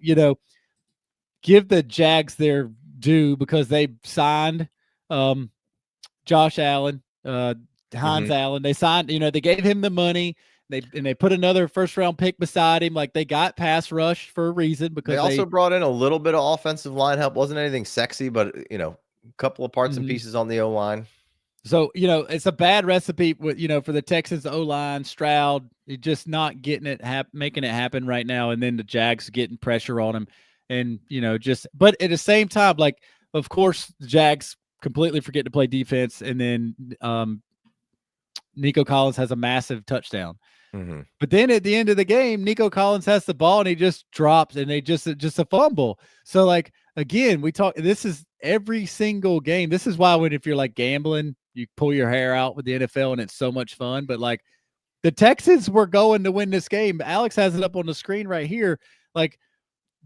Jags their due because they signed Josh Allen, Hines Allen. They signed, they gave him the money. They put another first round pick beside him. Like they got pass rush for a reason because they also brought in a little bit of offensive line help. Wasn't anything sexy, but a couple of parts and pieces on the O line. So, it's a bad recipe with, for the Texans O line, Stroud, just not getting it, making it happen right now. And then the Jags getting pressure on him and, but at the same time, like, of course, the Jags completely forget to play defense. And then Nico Collins has a massive touchdown. Mm-hmm. But then at the end of the game, Nico Collins has the ball and he just drops and they just a fumble. So like again, this is every single game. This is why if you're like gambling, you pull your hair out with the NFL and it's so much fun. But like the Texans were going to win this game. Alex has it up on the screen right here. Like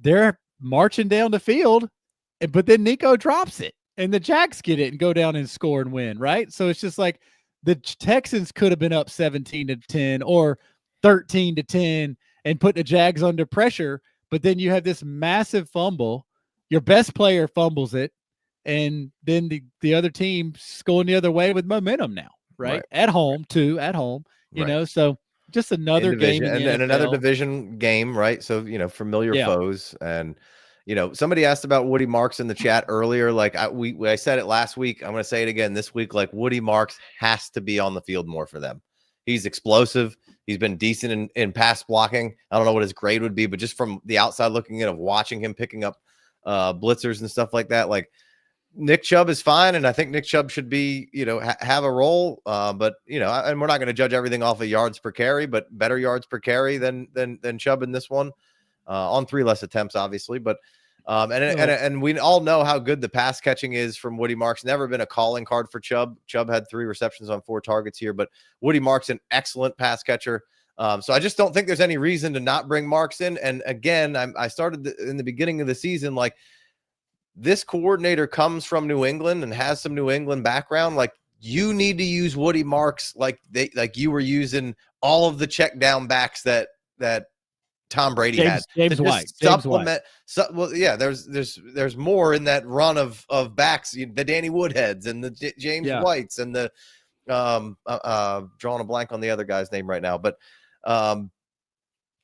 they're marching down the field, but then Nico drops it and the Jags get it and go down and score and win, right? So it's just like the Texans could have been up 17-10 or 13-10 and put the Jags under pressure, but then you have this massive fumble. Your best player fumbles it, and then the other team's going the other way with momentum now, right? At home, you know, so just another game in the and another division game, right? So, familiar foes. And, somebody asked about Woody Marks in the chat earlier. Like I said it last week. I'm going to say it again this week. Like Woody Marks has to be on the field more for them. He's explosive. He's been decent in pass blocking. I don't know what his grade would be, but just from the outside looking in of watching him picking up blitzers and stuff like that, like Nick Chubb is fine. And I think Nick Chubb should be, have a role. But, and we're not going to judge everything off of yards per carry, but better yards per carry than Chubb in this one on 3 less attempts, obviously. But and we all know how good the pass catching is from Woody Marks. Never been a calling card for Chubb. Chubb had 3 receptions on 4 targets here, but Woody Marks an excellent pass catcher. So I just don't think there's any reason to not bring Marks in. And again, I started in the beginning of the season, like this coordinator comes from New England and has some New England background. Like you need to use Woody Marks like you were using all of the check down backs that Tom Brady had. James White. Supplement. There's more in that run of backs, the Danny Woodheads and the James Whites and the drawing a blank on the other guy's name right now, but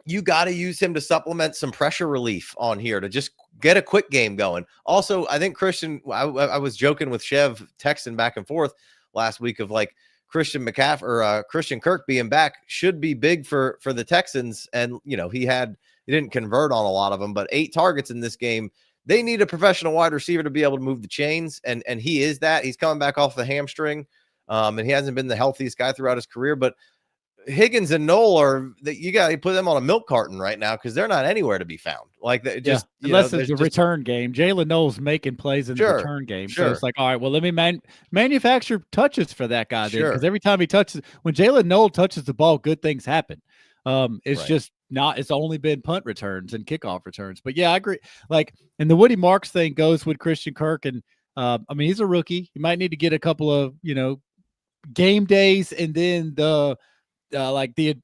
you got to use him to supplement some pressure relief on here to just get a quick game going. Also, I think Christian, I was joking with Chev texting back and forth last week of like Christian McCaffrey or Christian Kirk being back should be big for the Texans. And, he didn't convert on a lot of them, but 8 targets in this game. They need a professional wide receiver to be able to move the chains. And he is that. He's coming back off the hamstring. And he hasn't been the healthiest guy throughout his career, but Higgins and Noel you got to put them on a milk carton right now because they're not anywhere to be found. Like unless it's a return game. Jalen Noel's making plays in the return game, so it's like, all right, well, let me manufacture touches for that guy then, because every time when Jalen Noel touches the ball, good things happen. It's just not. It's only been punt returns and kickoff returns. But yeah, I agree. Like, and the Woody Marks thing goes with Christian Kirk, and he's a rookie. You might need to get a couple of game days, and then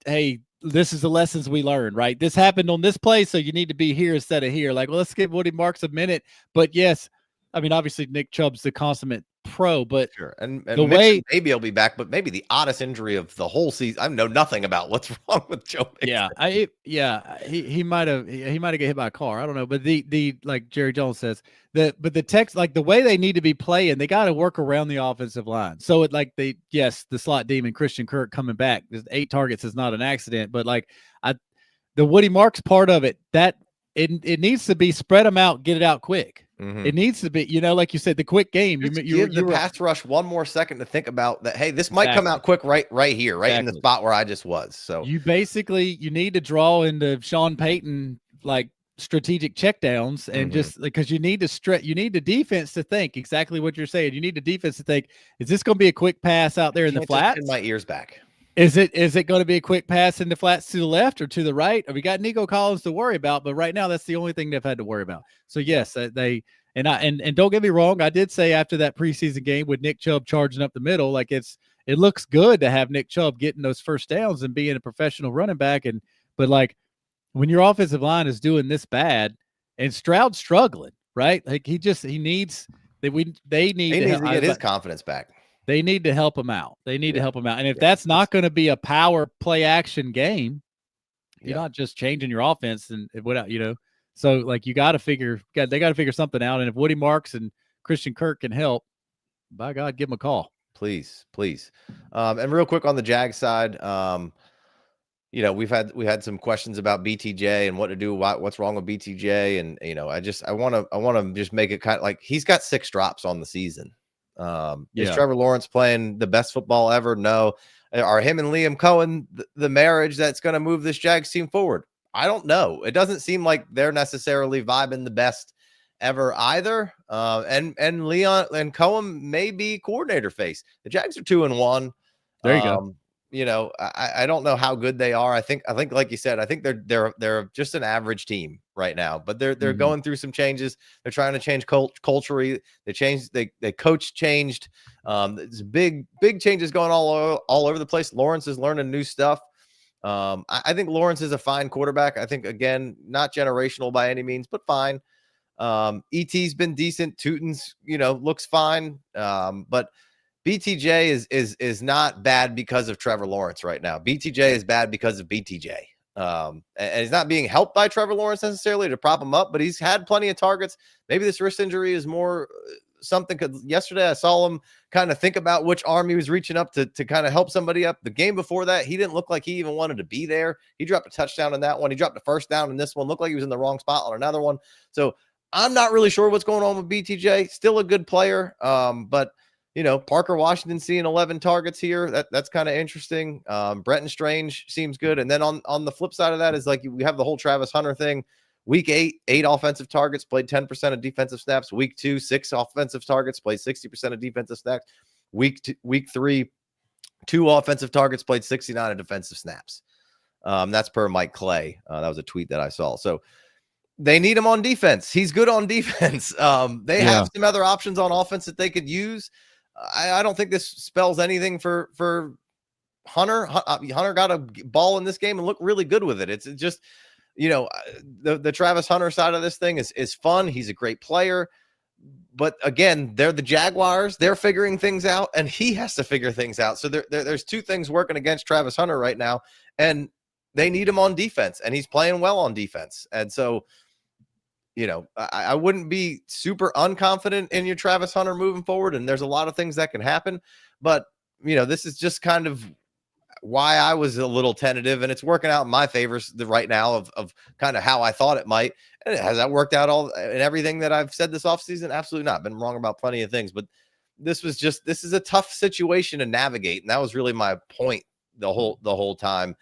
hey, this is the lessons we learned, right? This happened on this play, so you need to be here instead of here. Like, well, let's give Woody Marks a minute. But yes, obviously Nick Chubb's the consummate pro, but and the way maybe he'll be back, but maybe the oddest injury of the whole season. I know nothing about what's wrong with Joe Mixon. He might have got hit by a car. I don't know, but the like Jerry Jones says the Tex, like the way they need to be playing, they got to work around the offensive line. So it like the slot demon Christian Kirk coming back. 8 targets is not an accident, but like the Woody Marks part of it, that it needs to be spread them out, get it out quick. Mm-hmm. It needs to be, like you said, the quick game. You give the pass rush one more second to think about that. Hey, this might come out quick right here, right in the spot where I just was. So you need to draw into Sean Payton like strategic checkdowns, and just because you need to you need the defense to think exactly what you're saying. You need the defense to think, is this going to be a quick pass out there in the flats? Pin my ears back. Is it going to be a quick pass in the flats to the left or to the right? We got Nico Collins to worry about, but right now that's the only thing they've had to worry about. So yes, and don't get me wrong, I did say after that preseason game with Nick Chubb charging up the middle, like it looks good to have Nick Chubb getting those first downs and being a professional running back, but like when your offensive line is doing this bad and Stroud's struggling, right? Like they need to get his confidence back. They need to help him out. And if that's not going to be a power play action game, you're not just changing your offense and without, so like they got to figure something out. And if Woody Marks and Christian Kirk can help, by God, give them a call. Please. And real quick on the Jag side, we had some questions about BTJ and what to do, what's wrong with BTJ. And, I want to just make it kind of like he's got 6 drops on the season. Is Trevor Lawrence playing the best football ever? No. Are him and Liam Cohen the marriage that's going to move this Jags team forward? I don't know. It doesn't seem like they're necessarily vibing the best ever either. And Leon and Cohen may be coordinator face. The Jags are 2-1. There you go. I don't know how good they are. I think like you said, I think they're just an average team right now, but they're going through some changes. They're trying to change culturally. They coach changed. There's big changes going all over the place. Lawrence is learning new stuff. I think Lawrence is a fine quarterback. I think, again, not generational by any means, but fine. ET's been decent. Tootin's, looks fine. But BTJ is not bad because of Trevor Lawrence right now. BTJ is bad because of BTJ. And he's not being helped by Trevor Lawrence necessarily to prop him up, but he's had plenty of targets. Maybe this wrist injury is more something, because yesterday I saw him kind of think about which arm he was reaching up to kind of help somebody up. The game before that, he didn't look like he even wanted to be there. He dropped a touchdown in that one. He dropped a first down in this one. Looked like he was in the wrong spot on another one. So I'm not really sure what's going on with BTJ. Still a good player, but Parker Washington seeing 11 targets here. That's kind of interesting. Brenton Strange seems good. And then on the flip side of that is, like, we have the whole Travis Hunter thing. Week 8 offensive targets, played 10% of defensive snaps. Week 2, 6 offensive targets, played 60% of defensive snaps. Week 3, 2 offensive targets, played 69 of defensive snaps. That's per Mike Clay. That was a tweet that I saw. So they need him on defense. He's good on defense. They have some other options on offense that they could use. I don't think this spells anything for Hunter. Hunter got a ball in this game and looked really good with it. It's just, the Travis Hunter side of this thing is fun. He's a great player. But again, they're the Jaguars. They're figuring things out, and he has to figure things out. So there's two things working against Travis Hunter right now, and they need him on defense, and he's playing well on defense. And so, I wouldn't be super unconfident in your Travis Hunter moving forward, and there's a lot of things that can happen. But, this is just kind of why I was a little tentative, and it's working out in my favor right now of kind of how I thought it might. And has that worked out all in everything that I've said this offseason? Absolutely not. Been wrong about plenty of things, but this is a tough situation to navigate. And that was really my point the whole time.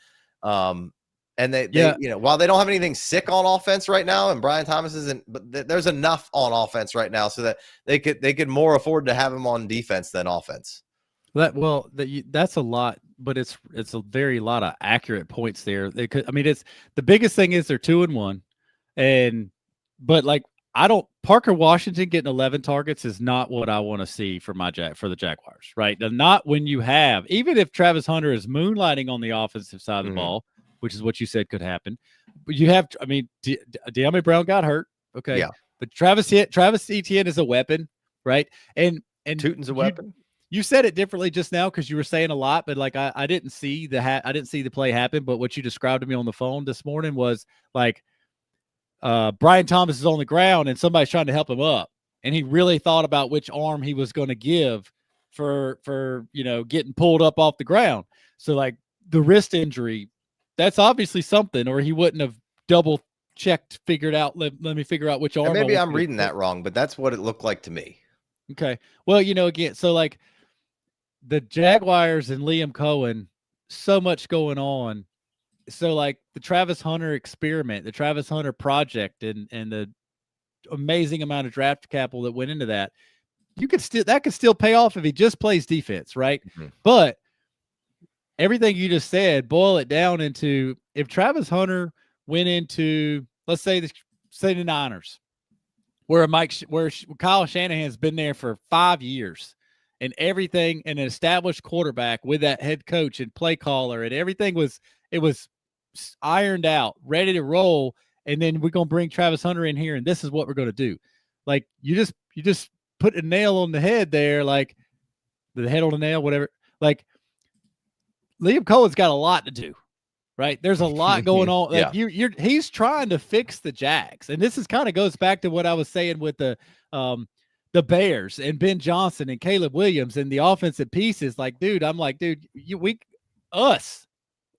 And they while they don't have anything sick on offense right now, and Brian Thomas isn't, but there's enough on offense right now so that they could more afford to have him on defense than offense. That's a lot, but it's a very lot of accurate points there. It's the biggest thing is they're 2-1, but Parker Washington getting 11 targets is not what I want to see for the Jaguars, right? Not when you have, even if Travis Hunter is moonlighting on the offensive side of the ball, which is what you said could happen. But you have, De'Ami Brown got hurt. Okay. Yeah. But Travis Etienne is a weapon, right? And Tootin's a weapon. You said it differently just now because you were saying a lot, but I didn't see the play happen. But what you described to me on the phone this morning was Brian Thomas is on the ground and somebody's trying to help him up. And he really thought about which arm he was going to give for getting pulled up off the ground. So the wrist injury, that's obviously something, or he wouldn't have double checked, figured out, let me figure out which arm. And maybe I'm reading that wrong, but that's what it looked like to me. Okay. Well, again, so the Jaguars and Liam Cohen, so much going on. So the Travis Hunter experiment, the Travis Hunter project, and the amazing amount of draft capital that went into that, that could still pay off if he just plays defense, right? Mm-hmm. But everything you just said, boil it down into, if Travis Hunter went into, let's say the Niners, where Kyle Shanahan's been there for 5 years, and everything, and an established quarterback with that head coach and play caller, and everything was ironed out, ready to roll. And then we're going to bring Travis Hunter in here, and this is what we're going to do. You just put a nail on the head there, the head on the nail, whatever. Liam Cohen's got a lot to do, right? There's a lot going on. He's trying to fix the Jags. And this kind of goes back to what I was saying with the Bears and Ben Johnson and Caleb Williams and the offensive pieces.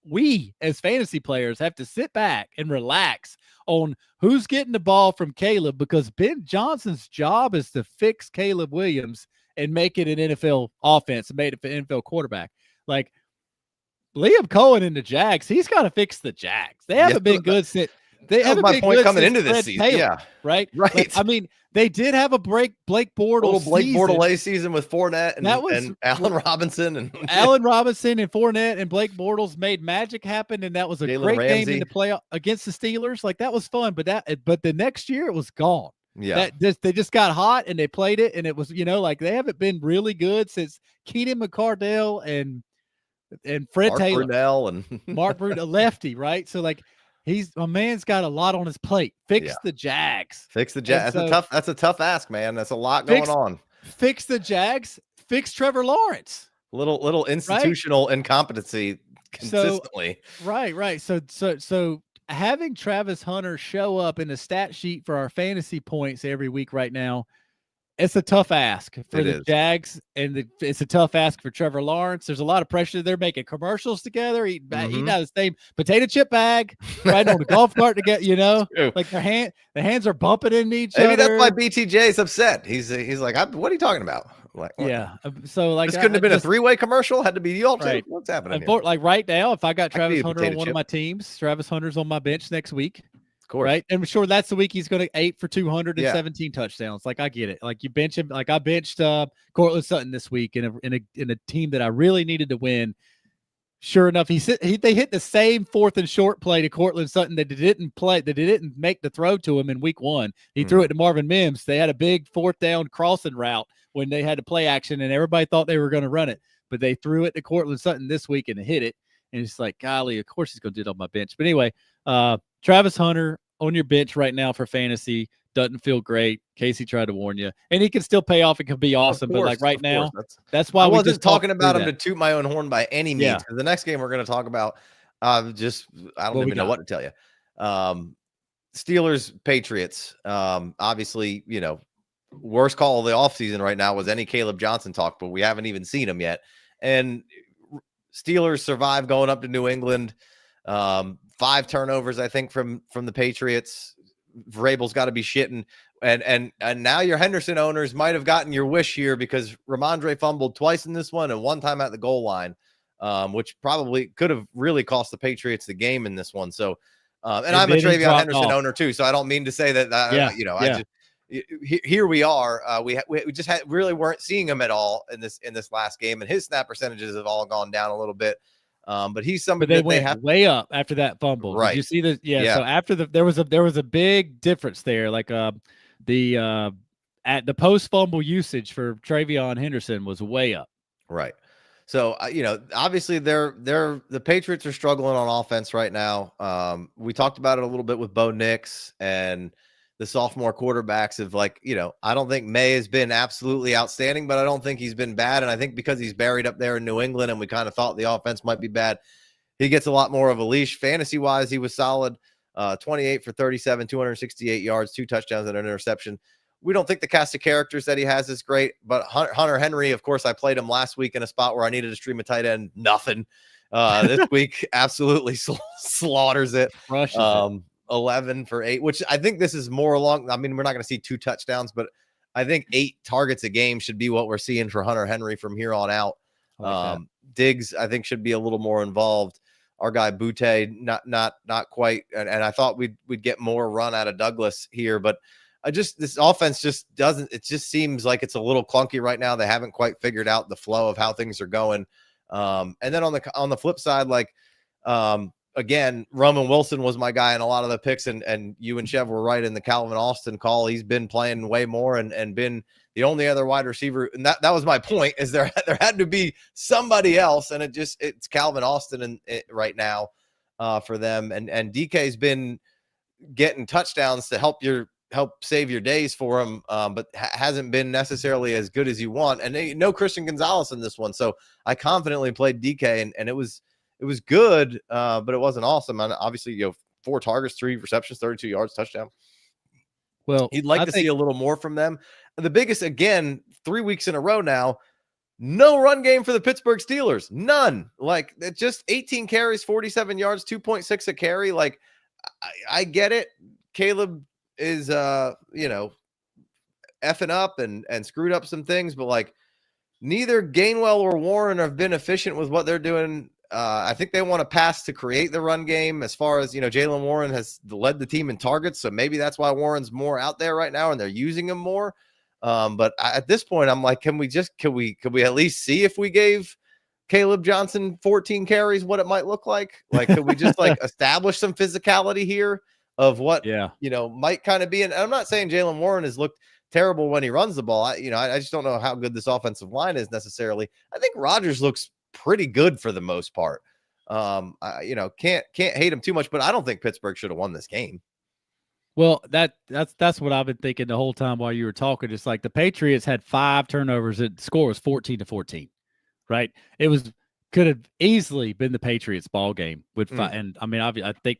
We as fantasy players have to sit back and relax on who's getting the ball from Caleb, because Ben Johnson's job is to fix Caleb Williams and make it an NFL offense and make it an NFL quarterback. Liam Cohen and the Jags, he's got to fix the Jags. They haven't been good since. They That was haven't my been point good coming since into this Fred season. Taylor, Yeah. right. Right. Like, I mean, they did have a Blake Bortles little Blake season. Bortles season with Fournette and, That was and Allen Robinson and Allen Robinson and Fournette and Blake Bortles made magic happen, and that was a Jalen great game Ramsey. in the playoff against the Steelers. Like, that was fun, but the next year it was gone. Yeah. They just got hot and they played it, and it was, like, they haven't been really good since Keenan McCardell and Fred Mark Taylor. Brunell and Mark Brunell, lefty, right? So, like, a man's got a lot on his plate. Fix the Jags. Fix the Jags. That's a tough ask, man. That's a lot going on. Fix the Jags. Fix Trevor Lawrence. Little institutional incompetency consistently. So, right. So having Travis Hunter show up in the stat sheet for our fantasy points every week right now, it's a tough ask for the Jags, and it's a tough ask for Trevor Lawrence. There's a lot of pressure. They're making commercials together, eating out of the same potato chip bag, riding on the golf cart together. Like the hands are bumping into each other. Maybe that's why BTJ is upset. He's like, what are you talking about? Like, what? Yeah. So, like, this couldn't have been a three-way commercial. Had to be y'all two. What's happening here? Like right now, if I got Travis Hunter on one of my teams, Travis Hunter's on my bench next week. Of course. Right. And I'm sure that's the week he's going to 8 for 217 touchdowns. Like, I get it. Like, you bench him. Like, I benched Cortland Sutton this week in a team that I really needed to win. Sure enough, they hit the same 4th and short play to Cortland Sutton that they didn't make the throw to him in week 1. He threw it to Marvin Mims. They had a big 4th down crossing route when they had to play action, and everybody thought they were going to run it, but they threw it to Cortland Sutton this week and hit it. And it's like, golly, of course he's going to do it on my bench. But anyway, Travis Hunter on your bench right now for fantasy doesn't feel great. Casey tried to warn you, and he can still pay off. It can be awesome, but like right now, that's why I wasn't talking about him to toot my own horn by any means. Because the next game we're going to talk about, I don't even know what to tell you. Steelers, Patriots. Obviously, worst call of the offseason right now was any Caleb Johnson talk, but we haven't even seen him yet. And Steelers survived going up to New England. 5 turnovers, I think, from the Patriots. Vrabel's got to be shitting. And now your Henderson owners might have gotten your wish here, because Ramondre fumbled twice in this one and 1 time at the goal line, which probably could have really cost the Patriots the game in this one. So, and I'm a Travion Henderson owner too, so I don't mean to say that, here we are. We just really weren't seeing him at all in this last game, and his snap percentages have all gone down a little bit. But he's somebody that they went way up after that fumble. Right. Did you see the So after there was a big difference there. Like at the post fumble usage for Travion Henderson was way up. Right. So obviously the Patriots are struggling on offense right now. We talked about it a little bit with Bo Nix and the sophomore quarterbacks of I don't think May has been absolutely outstanding, but I don't think he's been bad. And I think because he's buried up there in New England and we kind of thought the offense might be bad, he gets a lot more of a leash. Fantasy wise, he was solid. 28 for 37, 268 yards, 2 touchdowns and an interception. We don't think the cast of characters that he has is great, but Hunter Henry, of course, I played him last week in a spot where I needed to stream a tight end. Nothing. This week absolutely slaughters it. 11 for 8, which I think this is more along. I mean, we're not going to see 2 touchdowns, but I think 8 targets a game should be what we're seeing for Hunter Henry from here on out. Diggs, I think, should be a little more involved. Our guy Butte, not quite. And I thought we'd get more run out of Douglas here, but this offense just doesn't. It just seems like it's a little clunky right now. They haven't quite figured out the flow of how things are going. And then on the flip side, again, Roman Wilson was my guy in a lot of the picks, and you and Chev were right in the Calvin Austin call. He's been playing way more and been the only other wide receiver. And that was my point, is there had to be somebody else, and it's Calvin Austin right now for them. And DK's been getting touchdowns to help save your days for him, but hasn't been necessarily as good as you want. And no Christian Gonzalez in this one. So I confidently played DK, and it was good, but it wasn't awesome. And obviously, 4 targets, 3 receptions, 32 yards, touchdown. Well, he'd like to see a little more from them. The biggest, again, 3 weeks in a row now, no run game for the Pittsburgh Steelers. None. It's just 18 carries, 47 yards, 2.6 a carry. I get it. Caleb is, effing up and screwed up some things, but neither Gainwell or Warren have been efficient with what they're doing I think they want to pass to create the run game. As far as, Jaylen Warren has led the team in targets, so maybe that's why Warren's more out there right now and they're using him more. But at this point, I'm like, could we at least see if we gave Caleb Johnson 14 carries, what it might look like? Like, could we just like establish some physicality here of what, might kind of be? And I'm not saying Jaylen Warren has looked terrible when he runs the ball. I just don't know how good this offensive line is necessarily. I think Rodgers looks pretty good for the most part. Can't hate him too much, but I don't think Pittsburgh should have won this game. Well, that's what I've been thinking the whole time while you were talking. It's like the Patriots had 5 turnovers. The score was 14-14, right? It could have easily been the Patriots ball game with 5. And I mean, I think,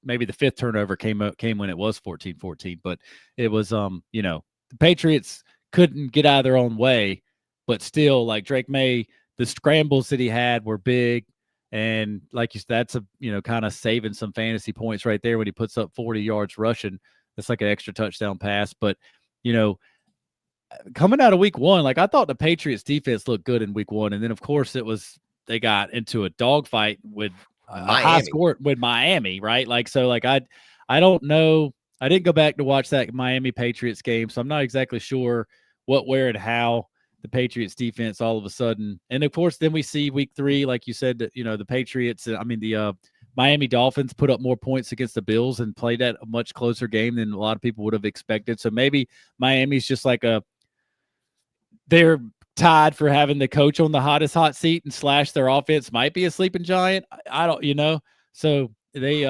maybe the 5th turnover came when it was 14-14, but it was, the Patriots couldn't get out of their own way, but still, like Drake May, the scrambles that he had were big. And like you said, that's kind of saving some fantasy points right there when he puts up 40 yards rushing. That's like an extra touchdown pass. But, coming out of week 1, like I thought the Patriots defense looked good in week 1. And then of course they got into a dogfight with a high score with Miami, right? Like, so like, I don't know. I didn't go back to watch that Miami Patriots game. So I'm not exactly sure what, where, and how the Patriots defense all of a sudden. And of course, then we see week 3, like you said, that, the Patriots, the Miami Dolphins put up more points against the Bills and played at a much closer game than a lot of people would have expected. So maybe Miami's just like they're tied for having the coach on the hottest hot seat, and slash their offense might be a sleeping giant. I don't, so they,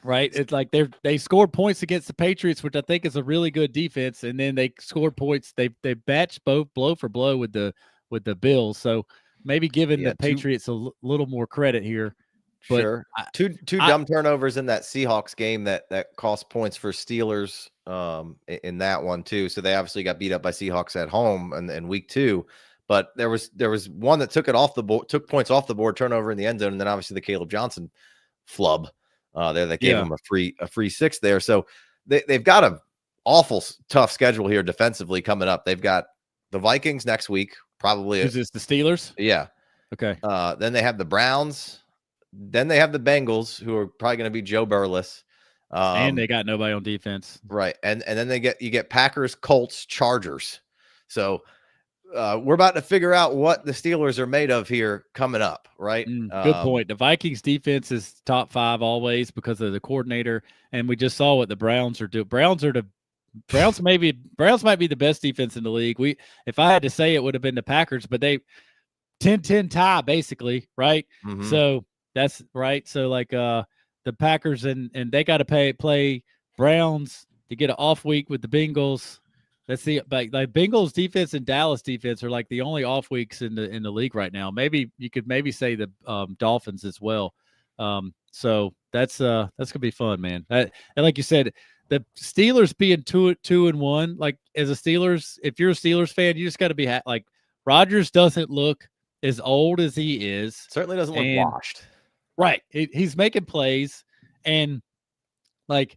right. It's like they scored points against the Patriots, which I think is a really good defense. And then they scored points. They batched both blow for blow with the Bills. So maybe giving the Patriots a little more credit here. But sure. Two dumb turnovers in that Seahawks game that cost points for Steelers in that one too. So they obviously got beat up by Seahawks at home in week 2. But there was one that took took points off the board, turnover in the end zone, and then obviously the Caleb Johnson flub. There that gave them a free 6 there. So they've got a awful tough schedule here defensively coming up. They've got the Vikings next week, probably. Is this the Steelers? Yeah. Okay. Then they have the Browns. Then they have the Bengals, who are probably going to be Joe Burless. And they got nobody on defense. Right. And then you get Packers, Colts, Chargers. So we're about to figure out what the Steelers are made of here coming up, right? Good point. The Vikings defense is top 5 always because of the coordinator, and we just saw what the Browns are doing. Browns might be the best defense in the league. If I had to say, it would have been the Packers, but they 10-10 tie basically, right? Mm-hmm. So that's right. So like the Packers and they got to play Browns to get an off week with the Bengals. Let's see, like Bengals defense and Dallas defense are like the only off weeks in the league right now. Maybe you could say the Dolphins as well. So that's gonna be fun, man. And like you said, the Steelers being 2-1, like as a Steelers, if you're a Steelers fan, you just got to be like Rodgers doesn't look as old as he is. Certainly doesn't look washed. Right, he's making plays, and like.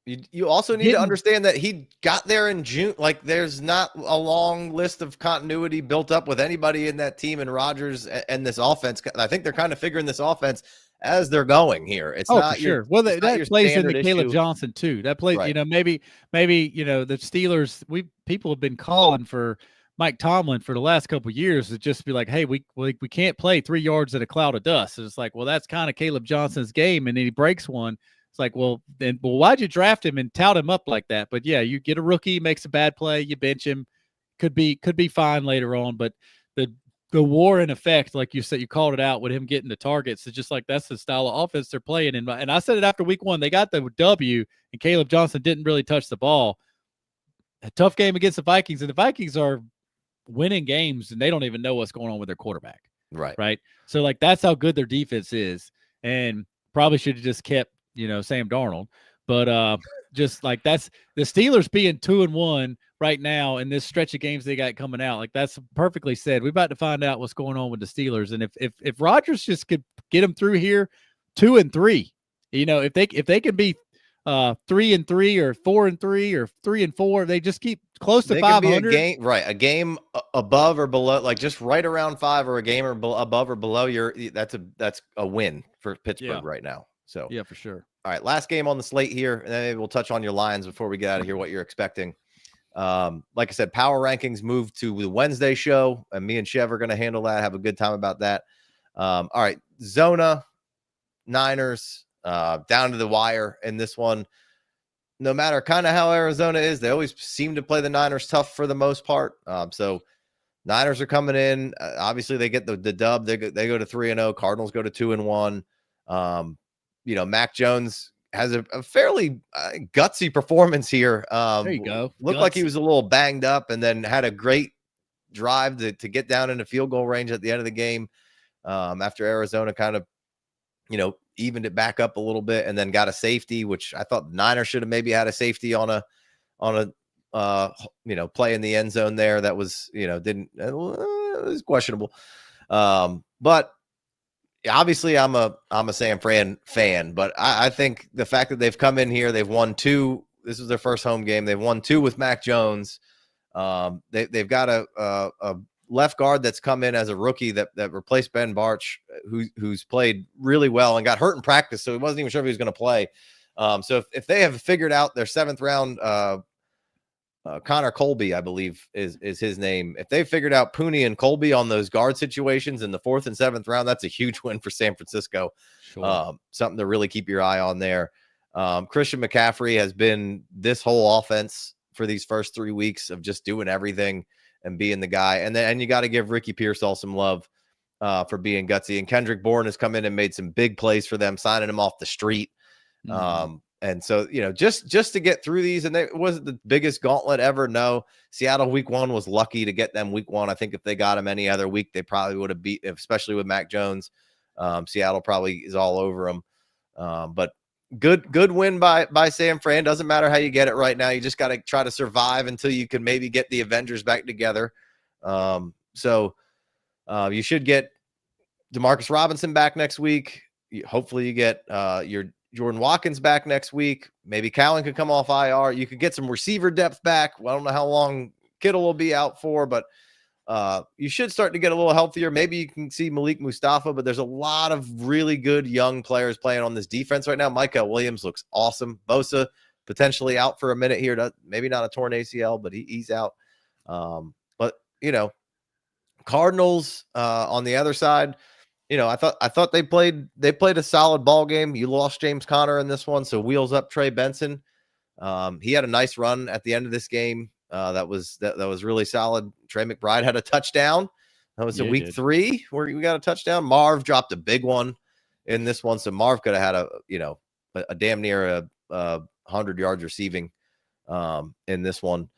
You also need to understand that he got there in June. Like, there's not a long list of continuity built up with anybody in that team and Rodgers and this offense. I think they're kind of figuring this offense as they're going here. It's not for sure. Well, that plays into Caleb Johnson too. That plays, right. Maybe the Steelers. People have been calling for Mike Tomlin for the last couple of years to just be like, hey, we can't play 3 yards in a cloud of dust. And it's like, well, that's kind of Caleb Johnson's game, and then he breaks one. It's like, well, why'd you draft him and tout him up like that? But yeah, you get a rookie, makes a bad play, you bench him, could be fine later on. But the Warren effect, like you said, you called it out with him getting the targets. It's just like that's the style of offense they're playing. And I said it after week 1, they got the W, and Caleb Johnson didn't really touch the ball. A tough game against the Vikings, and the Vikings are winning games, and they don't even know what's going on with their quarterback. Right. So like that's how good their defense is, and probably should have just kept Sam Darnold, but just like that's the Steelers being 2-1 right now in this stretch of games they got coming out. Like that's perfectly said. We're about to find out what's going on with the Steelers, and if Rodgers just could get them through here, 2-3, if they can be 3-3 or 4-3 or 3-4. They just keep close to They can be a 500. game, right? A game above or below, like just right around 5, or a game or above or below. That's a win for Pittsburgh right now. So yeah, for sure. All right, last game on the slate here, and then maybe we'll touch on your Lions before we get out of here. What you're expecting? Like I said, power rankings moved to the Wednesday show, and me and Chev are going to handle that. Have a good time about that. All right, Zona, Niners, down to the wire in this one. No matter kind of how Arizona is, they always seem to play the Niners tough for the most part. So Niners are coming in. Obviously, they get the dub. They go to 3-0. Cardinals go to 2-1. Mac Jones has a fairly gutsy performance here. There you go. Looked like he was a little banged up, and then had a great drive to get down into field goal range at the end of the game. After Arizona kind of, evened it back up a little bit, and then got a safety, which I thought the Niners should have maybe had a safety on a play in the end zone there. That was, it was questionable. But obviously I'm a San Fran fan, but I think the fact that they've come in here, they've won 2. This is their first home game. They've won 2 with Mac Jones. They've got a left guard that's come in as a rookie that replaced Ben Barch, who's played really well and got hurt in practice, so he wasn't even sure if he was going to play. So if they have figured out their 7th round, Connor Colby, I believe is his name. If they figured out Pooney and Colby on those guard situations in the 4th and 7th round, that's a huge win for San Francisco. Sure. Something to really keep your eye on there. Christian McCaffrey has been this whole offense for these first 3 weeks of just doing everything and being the guy. And you got to give Ricky Pearsall some love for being gutsy. And Kendrick Bourne has come in and made some big plays for them, signing him off the street. Mm-hmm. And so, just to get through these, and it wasn't the biggest gauntlet ever. No, Seattle week 1 was lucky to get them week 1. I think if they got him any other week, they probably would have beat, especially with Mac Jones. Seattle probably is all over them. But good win by San Fran. Doesn't matter how you get it right now. You just got to try to survive until you can maybe get the Avengers back together. So you should get Demarcus Robinson back next week. Hopefully you get your Jordan Watkins back next week. Maybe Cowan could come off IR. You could get some receiver depth back. Well, I don't know how long Kittle will be out for, but you should start to get a little healthier. Maybe you can see Malik Mustafa, but there's a lot of really good young players playing on this defense right now. Micah Williams looks awesome. Bosa potentially out for a minute here. Maybe not a torn ACL, but he's out. But Cardinals on the other side, I thought they played a solid ball game. You lost James Conner in this one, so wheels up Trey Benson. He had a nice run at the end of this game. That was really solid. Trey McBride had a touchdown. That was in week 3 where we got a touchdown. Marv dropped a big one in this one, so Marv could have had a damn near a 100 yards receiving in this one.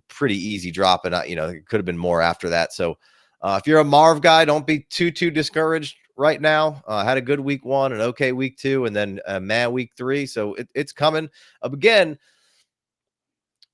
Pretty easy drop, and it could have been more after that. So if you're a Marv guy, don't be too discouraged right now. Had a good week 1, an okay week 2, and then week 3. So it's coming again.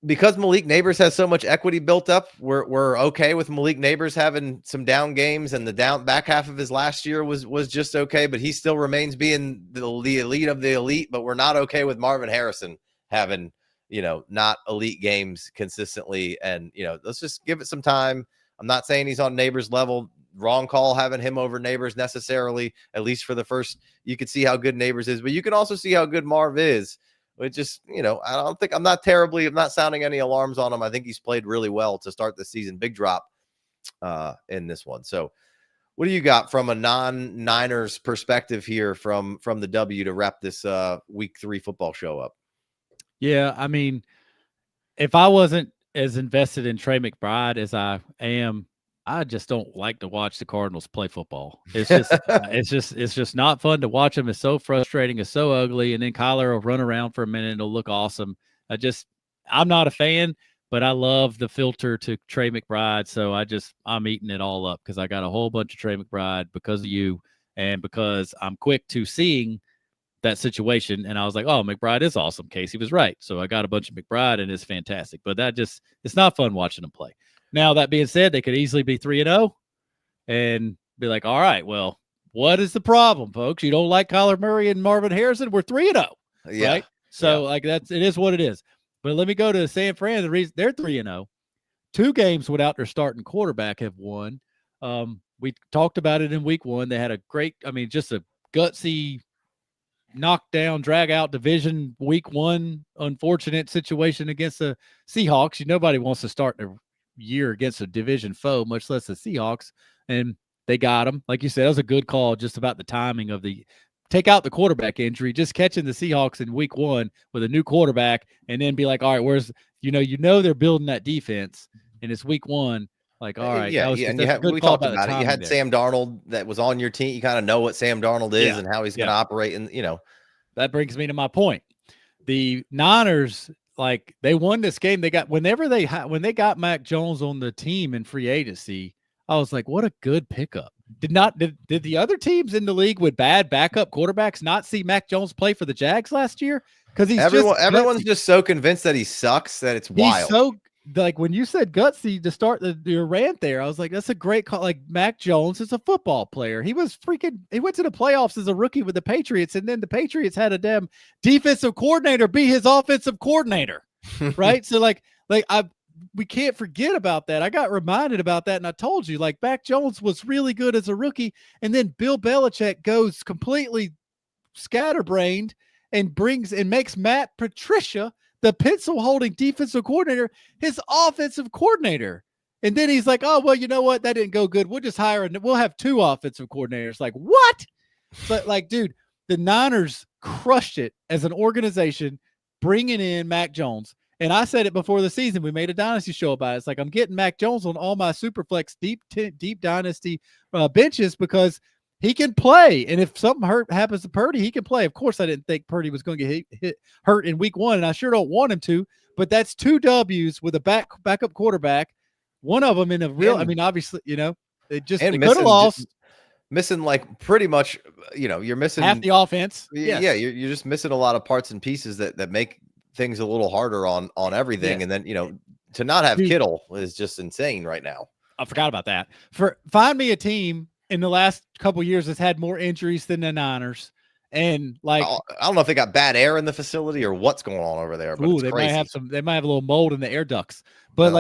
Because Malik Nabers has so much equity built up, we're okay with Malik Nabers having some down games, and the back half of his last year was just okay, but he still remains being the elite of the elite. But we're not okay with Marvin Harrison having not elite games consistently, and let's just give it some time. I'm not saying he's on Nabers level. Wrong call having him over Nabers necessarily, at least for the first. You could see how good Nabers is, but you can also see how good Marv is. It just, I'm not sounding any alarms on him. I think he's played really well to start the season. Big drop in this one. So what do you got from a non-Niners perspective here from the W to wrap this week 3 football show up? Yeah, I mean, if I wasn't as invested in Trey McBride as I am, I just don't like to watch the Cardinals play football. It's just it's just not fun to watch them. It's so frustrating. It's so ugly. And then Kyler will run around for a minute and it'll look awesome. I'm not a fan, but I love the filter to Trey McBride. So I'm eating it all up because I got a whole bunch of Trey McBride because of you and because I'm quick to seeing that situation. And I was like, oh, McBride is awesome. Casey was right. So I got a bunch of McBride and it's fantastic. But it's not fun watching them play. Now, that being said, they could easily be 3-0 and be like, all right, well, What is the problem, folks? You don't like Kyler Murray and Marvin Harrison? We're 3-0, right? So like it is what it is. But let me go to San Fran. The reason they're 3-0, 2 games without their starting quarterback have won. We talked about it in week 1. They had a great, just a gutsy knockdown, drag out division week 1, unfortunate situation against the Seahawks. Nobody wants to start their year against a division foe, much less the Seahawks. And they got them. Like you said, that was a good call just about the timing of the take out the quarterback injury, just catching the Seahawks in week 1 with a new quarterback and then be like, all right, where's, they're building that defense and it's week 1. Like, all right. We talked about it. You had Sam Darnold that was on your team. You kind of know what Sam Darnold is and how he's going to operate. And, that brings me to my point. The Niners, like, they won this game. They got, when they got Mac Jones on the team in free agency, I was like, what a good pickup. Did the other teams in the league with bad backup quarterbacks not see Mac Jones play for the Jags last year? Because everyone's just so convinced that he sucks that it's wild. So, like, when you said gutsy to start your rant there, I was like, that's a great call. Like, Mac Jones is a football player. He went to the playoffs as a rookie with the Patriots, and then the Patriots had a damn defensive coordinator be his offensive coordinator, right? So, we can't forget about that. I got reminded about that, and I told you, like, Mac Jones was really good as a rookie, and then Bill Belichick goes completely scatterbrained and makes Matt Patricia, the pencil-holding defensive coordinator, his offensive coordinator. And then he's like, oh, well, you know what? That didn't go good. We'll just we'll have 2 offensive coordinators. Like, what? But, like, dude, the Niners crushed it as an organization, bringing in Mac Jones. And I said it before the season. We made a Dynasty show about it. It's like, I'm getting Mac Jones on all my Superflex deep Dynasty benches because he can play. And if something happens to Purdy, he can play. Of course, I didn't think Purdy was going to get hurt in week 1, and I sure don't want him to. But that's 2 W's with a backup quarterback. One of them in a real, obviously, they could have lost. Missing, like, pretty much, you're missing half the offense. Yeah, you're just missing a lot of parts and pieces that make things a little harder on everything. Yes. And then, to not have Kittle is just insane right now. I forgot about that. Find me a team in the last couple of years that's had more injuries than the Niners. And, like, I don't know if they got bad air in the facility or what's going on over there, but it's crazy. They might have a little mold in the air ducts, but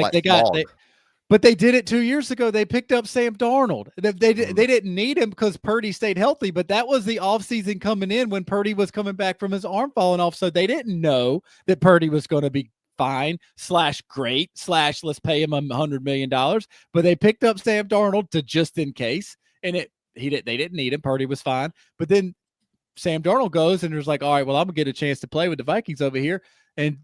but they did it 2 years ago. They picked up Sam Darnold. They didn't need him because Purdy stayed healthy, but that was the offseason coming in when Purdy was coming back from his arm falling off. So they didn't know that Purdy was going to be fine / great / let's pay him $100 million. But they picked up Sam Darnold to just in case, and they didn't need him. Purdy was fine. But then Sam Darnold goes and there's like, all right, well, I'm gonna get a chance to play with the Vikings over here, and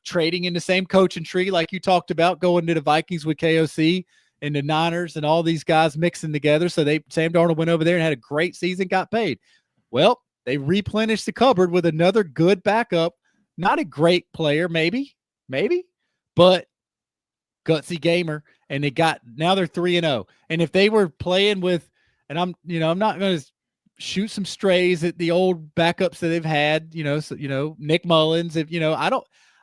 trading in the same coaching tree like you talked about, going to the Vikings with KOC and the Niners and all these guys mixing together. So Sam Darnold went over there and had a great season, got paid. Well, they replenished the cupboard with another good backup, not a great player, maybe, but gutsy gamer. And now they're 3-0. And if they were playing with, and I'm not going to shoot some strays at the old backups that they've had, Nick Mullins,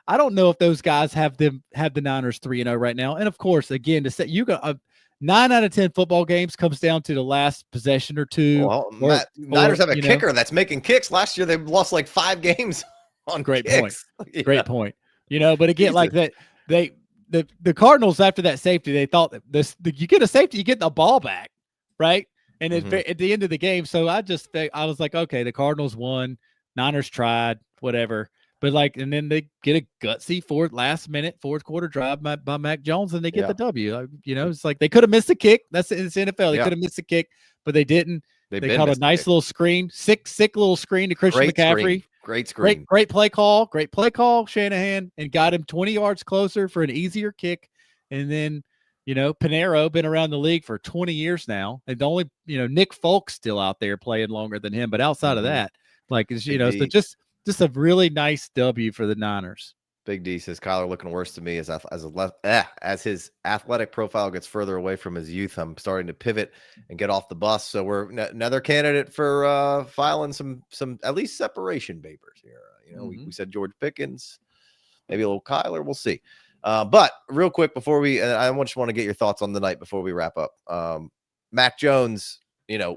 I don't know if those guys have the Niners 3-0 right now. And of course, again, to say you got 9 out of 10 football games comes down to the last possession or 2. Well, Niners have a kicker that's making kicks. Last year, they lost like 5 games on great kicks. Point. Yeah. Great point. But again, like that, the Cardinals after that safety, they thought that you get a safety, you get the ball back, right? And at the end of the game, so I was like, okay, the Cardinals won, Niners tried, whatever. But and then they get a gutsy fourth quarter drive by Mac Jones, and they get the W. It's like they could have missed the kick. It's NFL. They could have missed the kick, but they didn't. They caught a nice little screen, sick little screen to Christian McCaffrey. Great screen. Great play call, Shanahan, and got him 20 yards closer for an easier kick. And then, Pinero, been around the league for 20 years now. And the only, Nick Folk's still out there playing longer than him. But outside of that, so just a really nice W for the Niners. Big D says Kyler looking worse to me as his athletic profile gets further away from his youth. I'm starting to pivot and get off the bus. So we're another candidate for filing some at least separation papers here. We said George Pickens, maybe a little Kyler. We'll see. But real quick before I just want to get your thoughts on the night before we wrap up. Mac Jones,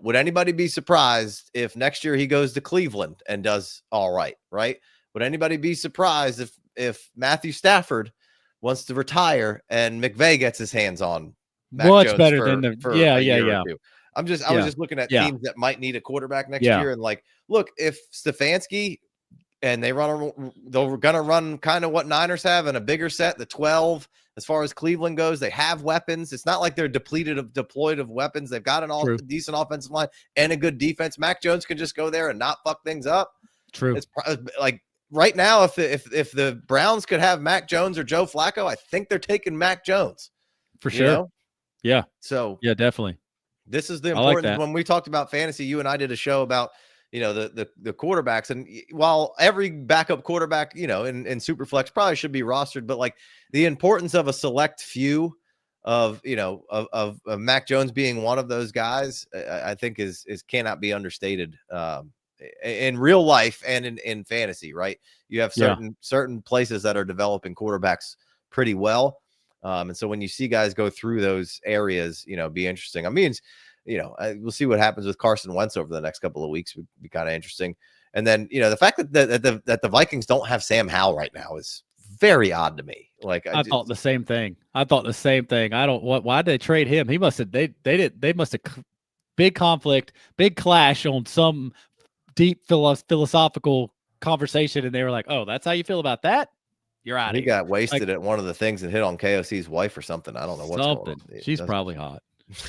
would anybody be surprised if next year he goes to Cleveland and does all right? Right? Would anybody be surprised if Matthew Stafford wants to retire and McVay gets his hands on Mac Much Jones better for than a year or two? I was just looking at Yeah. teams that might need a quarterback next Yeah. year, and like, look, if Stefanski and they're gonna run kind of what Niners have in a bigger set, the 12. As far as Cleveland goes, they have weapons. It's not like they're deployed of weapons. They've got decent offensive line and a good defense. Mac Jones can just go there and not fuck things up. True. It's like right now, if the Browns could have Mac Jones or Joe Flacco, I think they're taking Mac Jones for sure. Yeah. So yeah, definitely. This is the importance. When we talked about fantasy, you and I did a show about the quarterbacks, and while every backup quarterback in Superflex probably should be rostered, but like the importance of a select few of Mac Jones being one of those guys, I think is cannot be understated in real life and in fantasy. Right, you have certain places that are developing quarterbacks pretty well, and so when you see guys go through those areas, be interesting. I mean, we'll see what happens with Carson Wentz over the next couple of weeks. Would be kind of interesting. And then, the fact that the Vikings don't have Sam Howell right now is very odd to me. Like I thought the same thing. I don't why did they trade him? He must have they must have big conflict, big clash on some deep philosophical conversation, and they were like, "Oh, that's how you feel about that? You're out." He got wasted at one of the things and hit on KOC's wife or something. I don't know what's going on. She's probably hot.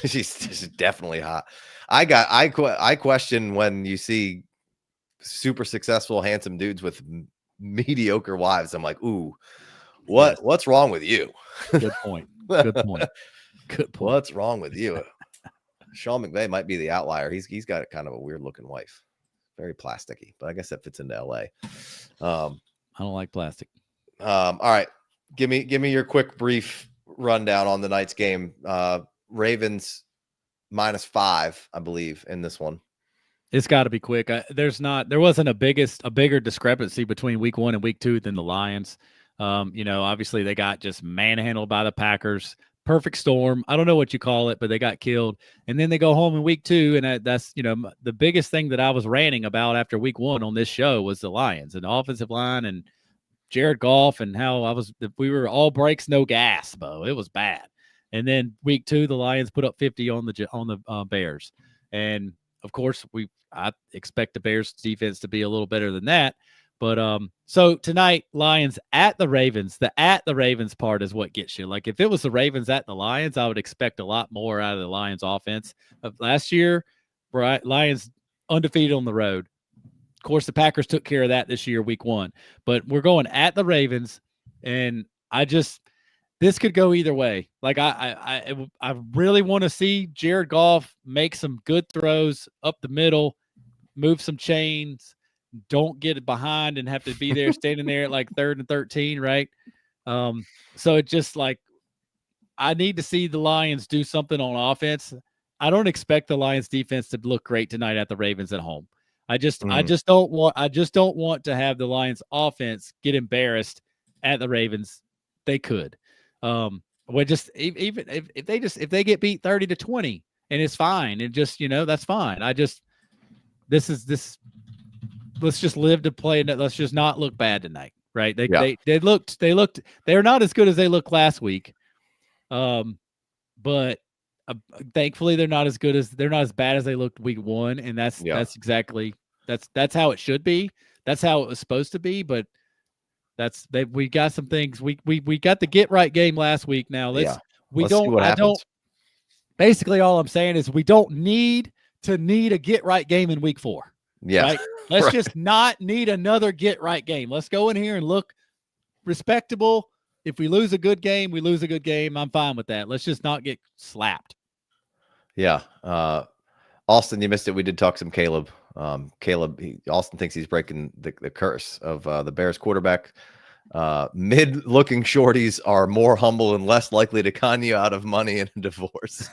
She's definitely hot. I question when you see super successful, handsome dudes with mediocre wives. I'm like, ooh, what's wrong with you? Good point. Good point. What's wrong with you? Sean McVay might be the outlier. He's got kind of a weird looking wife, very plasticky, but I guess that fits into LA. I don't like plastic. All right, give me your quick brief rundown on the night's game. Ravens -5, I believe, in this one. It's got to be quick. There wasn't a bigger discrepancy between week 1 and week 2 than the Lions. Obviously they got just manhandled by the Packers. Perfect storm. I don't know what you call it, but they got killed. And then they go home in week 2. And that's, the biggest thing that I was ranting about after week 1 on this show was the Lions and the offensive line and Jared Goff and how we were all brakes, no gas, Bo. It was bad. And then week 2, the Lions put up 50 on the Bears. And of course, I expect the Bears defense to be a little better than that. But so tonight, Lions at the Ravens. The at the Ravens part is what gets you. Like if it was the Ravens at the Lions, I would expect a lot more out of the Lions offense. Last year, right? Lions undefeated on the road. Of course, the Packers took care of that this year, week 1. But we're going at the Ravens, and this could go either way. Like I really want to see Jared Goff make some good throws up the middle, move some chains, don't get it behind and have to be there standing there at like 3rd and 13, right? So it just like I need to see the Lions do something on offense. I don't expect the Lions defense to look great tonight at the Ravens at home. I just don't want to have the Lions offense get embarrassed at the Ravens. They could. Just even if they get beat 30-20 and it's fine and just that's fine. Let's just live to play. Let's just not look bad tonight, right? They're not as good as they looked last week, but thankfully they're not as bad as they looked week 1, and that's how it should be. That's how it was supposed to be, but. We got some things. We got the get right game last week. Now basically all I'm saying is we don't need a get right game in week 4. Yeah. Right? Let's just not need another get right game. Let's go in here and look respectable. If we lose a good game, we lose a good game. I'm fine with that. Let's just not get slapped. Yeah. Austin, you missed it. We did talk some Caleb. Austin thinks he's breaking the curse of the Bears quarterback. Mid-looking shorties are more humble and less likely to con you out of money in a divorce.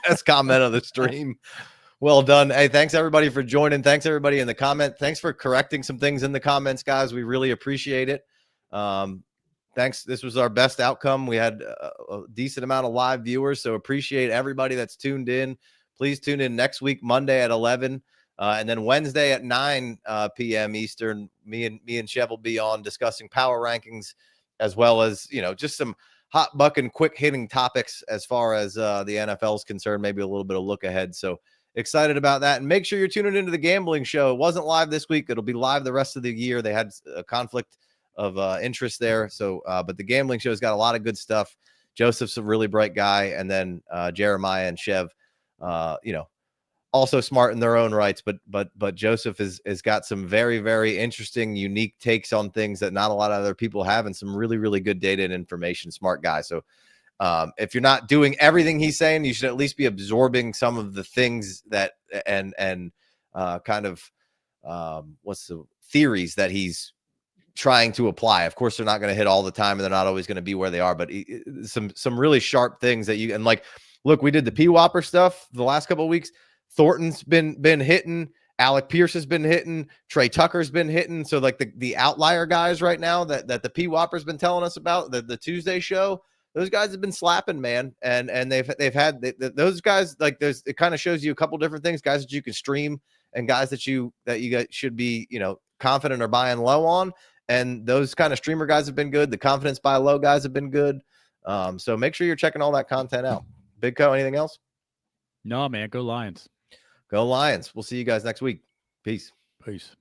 Best comment of the stream. Well done. Hey, thanks everybody for joining. Thanks everybody in the comment. Thanks for correcting some things in the comments, guys. We really appreciate it. Thanks. This was our best outcome. We had a decent amount of live viewers, so appreciate everybody that's tuned in. please tune in next week, Monday at 11. And then Wednesday at 9 p.m. Eastern, me and Chev will be on discussing power rankings, as well as, just some hot bucking, quick hitting topics as far as the NFL is concerned, maybe a little bit of look ahead. So excited about that. And make sure you're tuning into the gambling show. It wasn't live this week. It'll be live the rest of the year. They had a conflict of interest there. So, but the gambling show's got a lot of good stuff. Joseph's a really bright guy. And then Jeremiah and Chev, also smart in their own rights, but Joseph has got some very, very interesting, unique takes on things that not a lot of other people have, and some really, really good data and information. Smart guy. So if you're not doing everything he's saying, you should at least be absorbing some of the things that and kind of what's the theories that he's trying to apply. Of course, they're not going to hit all the time, and they're not always going to be where they are, but some really sharp things that you, and like, look, we did the P-Whopper stuff the last couple of weeks. Thornton's been hitting. Alec Pierce has been hitting. Trey Tucker's been hitting. So like the outlier guys right now that the P-Whopper's been telling us about, the Tuesday show, those guys have been slapping, man. And they've had those guys, like, it kind of shows you a couple different things, guys that you can stream and guys that you guys should be, confident or buying low on. And those kind of streamer guys have been good. The confidence buy low guys have been good. So make sure you're checking all that content out. Big Co, anything else? No, man. Go Lions. Go Lions. We'll see you guys next week. Peace. Peace.